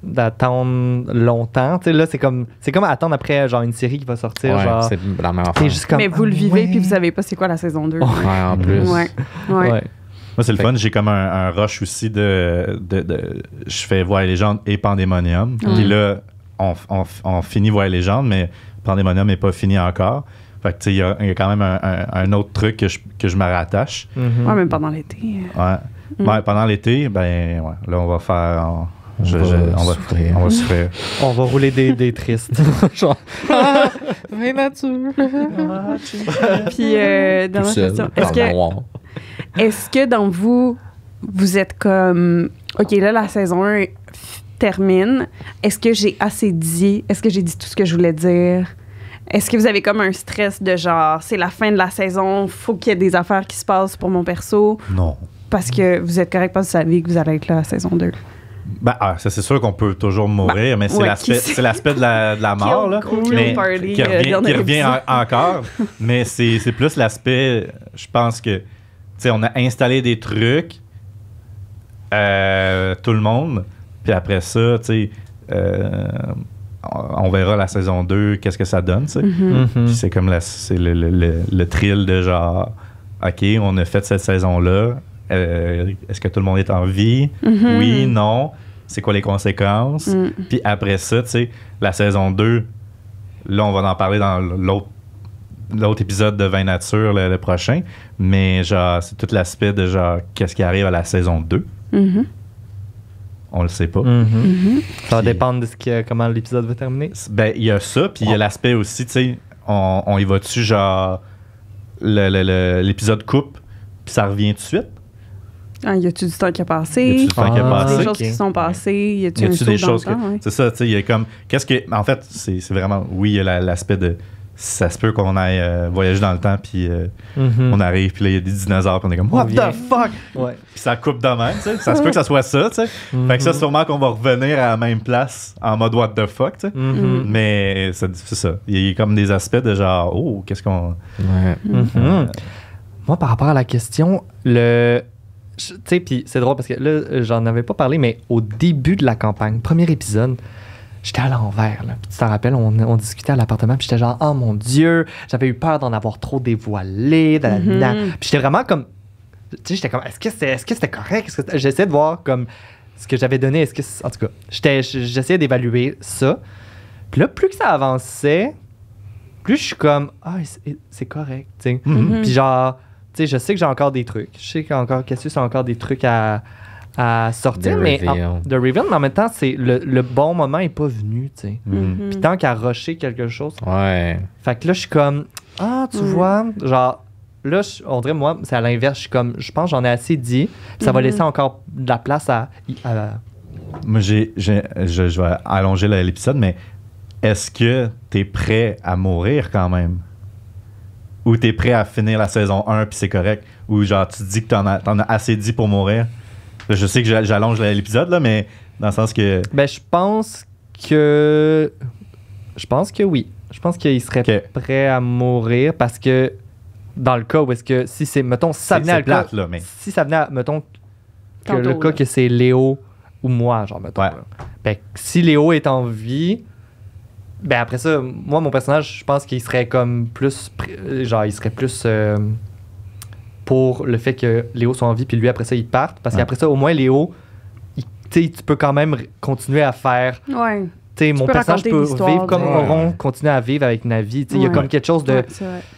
Speaker 3: d'attendre longtemps. Tu sais, là, c'est comme attendre après genre une série qui va sortir.
Speaker 2: Ouais,
Speaker 3: genre,
Speaker 2: c'est la même
Speaker 3: t'es
Speaker 2: affaire.
Speaker 3: juste comme,
Speaker 1: Mais vous le
Speaker 3: ah,
Speaker 1: vivez
Speaker 3: ouais.
Speaker 1: puis vous savez pas c'est quoi la saison 2.
Speaker 2: Ouais, en plus.
Speaker 1: Ouais.
Speaker 3: Ouais.
Speaker 4: Moi, c'est le fun. J'ai comme un rush aussi de je fais Voix et Légende et Pandémonium. Puis là, on finit Voix et Légende, mais Pandémonium n'est pas fini encore. Fait que, tu sais, il y a quand même un autre truc que je me rattache.
Speaker 1: Ouais, même pendant l'été.
Speaker 4: Ouais. Ouais, pendant l'été, ben, ouais, là, on va faire... On va souffrir.
Speaker 3: On va rouler des tristes.
Speaker 2: Genre, mais nature.
Speaker 1: Puis, dernière question. Est-ce que dans vous êtes comme, OK, là, la saison 1 termine. Est-ce que j'ai assez dit? Est-ce que j'ai dit tout ce que je voulais dire? Est-ce que vous avez comme un stress de genre, c'est la fin de la saison, faut qu'il y ait des affaires qui se passent pour mon perso?
Speaker 4: Non.
Speaker 1: Parce que vous êtes correct, parce que vous savez que vous allez être là à la saison 2.
Speaker 4: Ben, ça, c'est sûr qu'on peut toujours mourir, mais c'est l'aspect de la mort, là, mais qui revient encore. Mais c'est plus l'aspect, je pense que, tu sais, on a installé des trucs, tout le monde, puis après ça, tu sais, on verra la saison 2, qu'est-ce que ça donne, tu sais. Puis c'est comme c'est le thrill de genre, OK, on a fait cette saison-là, est-ce que tout le monde est en vie? Oui, non. C'est quoi les conséquences? Puis après ça, tu sais, la saison 2, là, on va en parler dans l'autre épisode de 20 Nature, le prochain. Mais genre, c'est tout l'aspect de genre, qu'est-ce qui arrive à la saison 2? On le sait pas.
Speaker 3: Ça va dépendre de comment l'épisode va terminer.
Speaker 4: Ben, il y a ça, puis il y a l'aspect aussi, tu sais, on y va-tu genre, l'épisode coupe, puis ça revient tout de suite?
Speaker 1: Ah, y a-tu du temps qui a passé?
Speaker 4: Y a-tu du temps qui a passé?
Speaker 1: Des choses qui sont passées? Y a-tu
Speaker 4: des choses
Speaker 1: que... Ouais.
Speaker 4: C'est ça, tu sais, il y a comme... Qu'est-ce que... En fait, c'est vraiment... Oui, il y a l'aspect de... Ça se peut qu'on aille voyager dans le temps, puis on arrive, puis là, il y a des dinosaures, puis on est comme « What the fuck? » Ouais. Puis ça coupe de même, tu sais. Ça se peut que ça soit ça, tu sais. Fait que ça, sûrement qu'on va revenir à la même place en mode « What the fuck? » tu sais. Mais c'est ça. Il y a comme des aspects de genre « Oh, qu'est-ce qu'on... »
Speaker 3: Moi, par rapport à la question, tu sais, puis c'est drôle parce que là, j'en avais pas parlé, mais au début de la campagne, premier épisode, j'étais à l'envers. Puis tu t'en rappelles, on discutait à l'appartement, puis j'étais genre, oh mon Dieu, j'avais eu peur d'en avoir trop dévoilé. Puis j'étais vraiment comme, tu sais, j'étais comme, est-ce que c'était correct? J'essayais de voir comme ce que j'avais donné. En tout cas, j'essayais d'évaluer ça. Puis là, plus que ça avançait, plus je suis comme, c'est correct. Tu sais. Puis genre, tu sais, je sais que j'ai encore des trucs. Je sais qu'encore Cassius a encore des trucs à sortir. De reveal, mais en même temps, c'est le bon moment n'est pas venu, tu sais. Puis tant qu'à rusher quelque chose.
Speaker 2: Ouais.
Speaker 3: Fait que là, je suis comme, tu vois, genre, là, on dirait, moi, c'est à l'inverse. Je suis comme, je pense que j'en ai assez dit. Puis ça va laisser encore de la place à
Speaker 4: Moi, je vais allonger l'épisode, mais est-ce que t'es prêt à mourir quand même? Ou t'es prêt à finir la saison 1 puis c'est correct? Ou genre tu te dis que t'en as assez dit pour mourir? Je sais que j'allonge l'épisode, là, mais dans le sens que...
Speaker 3: Ben, je pense que oui. Je pense qu'il serait prêt à mourir parce que dans le cas où est-ce que si c'est, mettons, si ça venait à le cas, là, mais... si ça venait à, mettons, que le cas que c'est Léo ou moi, genre, mettons. Ben, si Léo est en vie... Ben après ça, moi, mon personnage, je pense qu'il serait comme plus... Genre, il serait plus pour le fait que Léo soit en vie, puis lui, après ça, il parte. Parce qu'après ça, au moins, Léo, tu peux quand même continuer à faire...
Speaker 1: Ouais.
Speaker 3: Tu sais, mon personnage peut vivre comme Auron continue à vivre avec Navi. Il y a comme quelque chose de...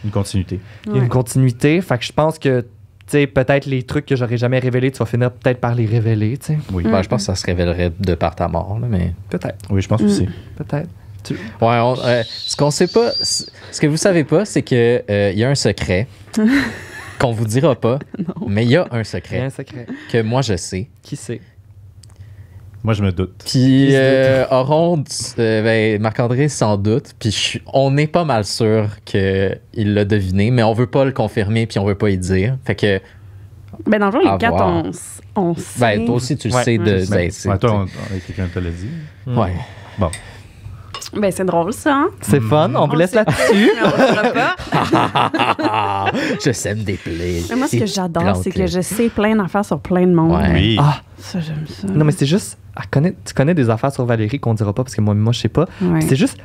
Speaker 4: Une continuité.
Speaker 3: Une continuité. Fait que je pense que, tu sais, peut-être les trucs que j'aurais jamais révélés, tu vas finir peut-être par les révéler, tu sais.
Speaker 2: Oui, ben, je pense que ça se révélerait de par ta mort, là, mais...
Speaker 3: Peut-être.
Speaker 4: Oui, je pense aussi.
Speaker 3: Peut-être.
Speaker 2: Ouais, ce qu'on sait pas, ce que vous savez pas, c'est que il y a un secret qu'on vous dira pas, mais il y a un secret.
Speaker 3: Il y a un secret.
Speaker 2: Que moi je sais.
Speaker 3: Qui sait?
Speaker 4: Moi, je me doute.
Speaker 2: Puis Auron, Marc-André sans doute, puis on n'est pas mal sûr qu'il l'a deviné, mais on veut pas le confirmer, puis on veut pas y dire. Fait que...
Speaker 1: Ben dans le fond, les 4, on sait.
Speaker 2: Ben, toi aussi, tu le sais.
Speaker 4: Toi, quelqu'un te l'a dit.
Speaker 2: Ouais.
Speaker 4: Bon.
Speaker 1: Ben, c'est drôle, ça. Hein?
Speaker 3: C'est fun. On vous laisse là-dessus.
Speaker 1: Mais on le fera pas.
Speaker 2: Je sème des plaies.
Speaker 1: Mais moi, ce que j'adore, c'est que je sais plein d'affaires sur plein de monde.
Speaker 2: Ouais.
Speaker 4: Oui.
Speaker 3: Ah,
Speaker 1: ça, j'aime ça.
Speaker 3: non, mais c'est juste... tu connais des affaires sur Valérie qu'on dira pas parce que moi je sais pas.
Speaker 1: Ouais.
Speaker 3: C'est juste...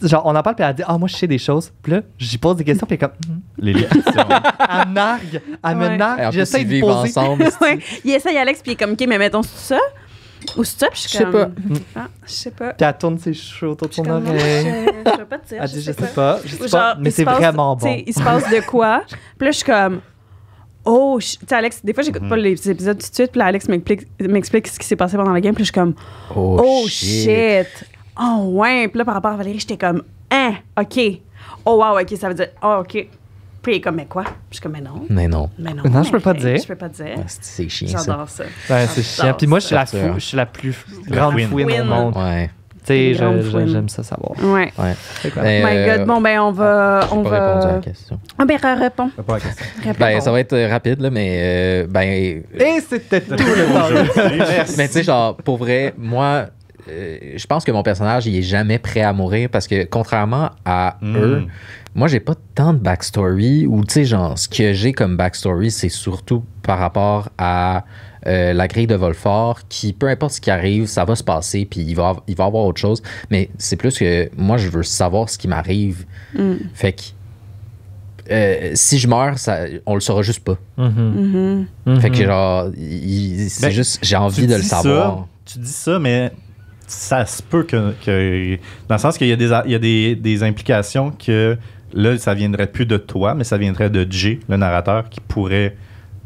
Speaker 3: Genre, on en parle, puis elle dit « Ah, moi, je sais des choses. » Puis là, j'y pose des questions, puis elle est comme...
Speaker 4: Les liaisons.
Speaker 3: Elle nargue. Elle me nargue. J'essaie de poser.
Speaker 2: Ensemble.
Speaker 1: Ouais. Il essaye Alex, puis il est comme « OK, mais mettons, c'est ça? » Ou c'est ça? Puis je suis comme...
Speaker 2: pas.
Speaker 1: Ah, je sais pas.
Speaker 3: Puis elle tourne ses cheveux autour de son
Speaker 1: Comme,
Speaker 3: oreille.
Speaker 1: je sais pas te dire.
Speaker 3: Elle dit, je sais pas,
Speaker 1: Genre,
Speaker 3: mais c'est vraiment bon.
Speaker 1: Il se passe de quoi? Puis là, je suis comme, tu sais, Alex, des fois, j'écoute pas les épisodes tout de suite, puis là, Alex m'explique ce qui s'est passé pendant la game, puis je suis comme, oh shit. Oh ouais. Puis là, par rapport à Valérie, j'étais comme, OK. Oh wow, OK, ça veut dire, OK. Puis il est comme, mais quoi? Puis je suis comme, mais non.
Speaker 3: Non, je peux pas te dire.
Speaker 1: Je peux pas te dire.
Speaker 2: C'est chiant,
Speaker 1: J'adore ça.
Speaker 3: Ouais, c'est chiant. Puis moi, je suis la plus grande fouine au monde.
Speaker 2: Ouais.
Speaker 3: Tu sais, j'aime ça savoir.
Speaker 1: Ouais.
Speaker 3: C'est quoi?
Speaker 1: Oh my God. Bon, ben, on va.
Speaker 2: J'ai pas répondu à la question.
Speaker 1: Ah, ben, réponds.
Speaker 3: C'est pas la question.
Speaker 2: Ben, ça va être rapide, là, mais.
Speaker 3: Et c'était tout le temps. Merci.
Speaker 2: Mais tu sais, genre, pour vrai, moi, je pense que mon personnage, il est jamais prêt à mourir parce que, contrairement à eux, moi, j'ai pas tant de backstory ou, tu sais, genre, ce que j'ai comme backstory, c'est surtout par rapport à la grille de Volfort qui, peu importe ce qui arrive, ça va se passer puis il va y avoir autre chose. Mais c'est plus que moi, je veux savoir ce qui m'arrive. Fait que si je meurs, on le saura juste pas. Fait que, genre, c'est juste, j'ai envie de le savoir.
Speaker 4: Tu dis ça, mais ça se peut que dans le sens qu'il y a des implications que là, ça viendrait plus de toi, mais ça viendrait de Jay, le narrateur, qui pourrait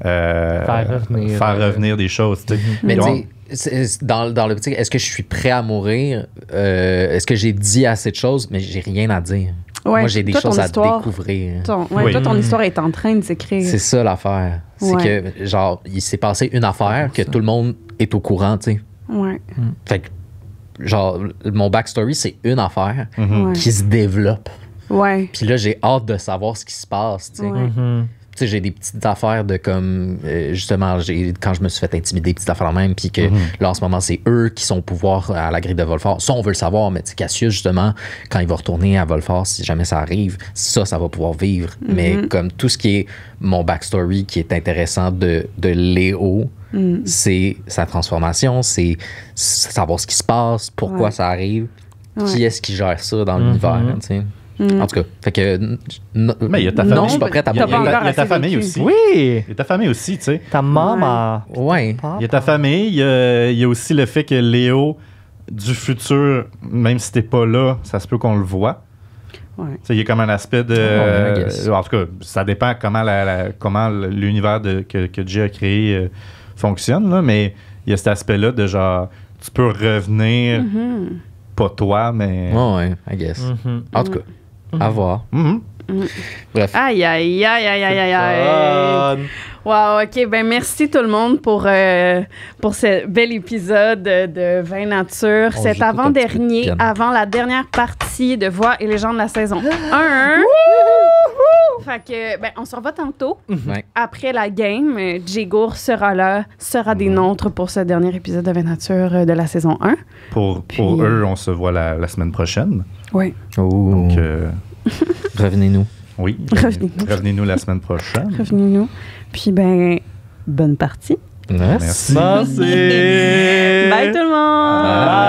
Speaker 4: faire revenir des choses.
Speaker 2: Mais tu sais, dans l'optique, est-ce que je suis prêt à mourir? Est-ce que j'ai dit assez de choses? Mais j'ai rien à dire.
Speaker 1: Ouais.
Speaker 2: Moi, j'ai des choses à découvrir.
Speaker 1: Toi, ton histoire est en train de s'écrire.
Speaker 2: C'est ça l'affaire. C'est que, genre, il s'est passé une affaire que tout le monde est au courant, tu sais.
Speaker 1: Ouais.
Speaker 2: Fait que, genre, mon backstory, c'est une affaire
Speaker 1: Ouais.
Speaker 2: qui se développe.
Speaker 1: Ouais.
Speaker 2: Puis là, j'ai hâte de savoir ce qui se passe, tu sais.
Speaker 1: Ouais.
Speaker 2: Tu sais, j'ai des petites affaires de comme, justement, quand je me suis fait intimider, des petites affaires de même, puis que là, en ce moment, c'est eux qui sont au pouvoir à la grille de Volfort. Ça, on veut le savoir, mais tu sais, Cassius, justement, quand il va retourner à Volfort, si jamais ça arrive, ça va pouvoir vivre. Mais comme tout ce qui est mon backstory, qui est intéressant de Léo, c'est sa transformation, c'est savoir ce qui se passe, pourquoi ça arrive, qui est-ce qui gère ça dans l'univers, tu sais. En tout cas, fait que.
Speaker 4: Mais il y a ta famille.
Speaker 2: Non, je suis pas prête à mourir.
Speaker 4: Il y a ta famille aussi.
Speaker 3: Oui!
Speaker 4: Il y a ta famille aussi, tu sais.
Speaker 3: Ta maman.
Speaker 2: Ouais.
Speaker 4: Il y a ta famille. Il y a aussi le fait que Léo, du futur, même si t'es pas là, ça se peut qu'on le voit.
Speaker 1: Ouais.
Speaker 4: Tu sais, il y a comme un aspect de. En tout cas, ça dépend comment l'univers que Jay a créé fonctionne, là, mais il y a cet aspect-là de genre, tu peux revenir, pas toi, mais.
Speaker 2: Ouais, I guess. En tout cas, à voir. Bref.
Speaker 1: Aïe, aïe, aïe, aïe, aïe, aïe, aïe. Wow, OK. Ben, merci tout le monde pour ce bel épisode de Vin Nature.
Speaker 2: On
Speaker 1: C'est
Speaker 2: joue tout un
Speaker 1: avant-dernier,
Speaker 2: petit peu de piano.
Speaker 1: avant la dernière partie de Voix et légendes de la saison 1. Fait que, ben, on se revoit tantôt.
Speaker 2: Ouais.
Speaker 1: Après la game, Jay Gour sera là, sera des nôtres pour ce dernier épisode de Vin Nature de la saison 1.
Speaker 4: Pour eux, on se voit la semaine prochaine.
Speaker 1: Oui.
Speaker 4: Donc,
Speaker 2: Revenez-nous.
Speaker 4: oui.
Speaker 1: Revenez-nous.
Speaker 4: Revenez-nous la semaine prochaine.
Speaker 1: Revenez-nous. Puis, ben, bonne partie.
Speaker 2: Merci.
Speaker 3: Merci.
Speaker 1: Bye tout le monde!
Speaker 3: Bye.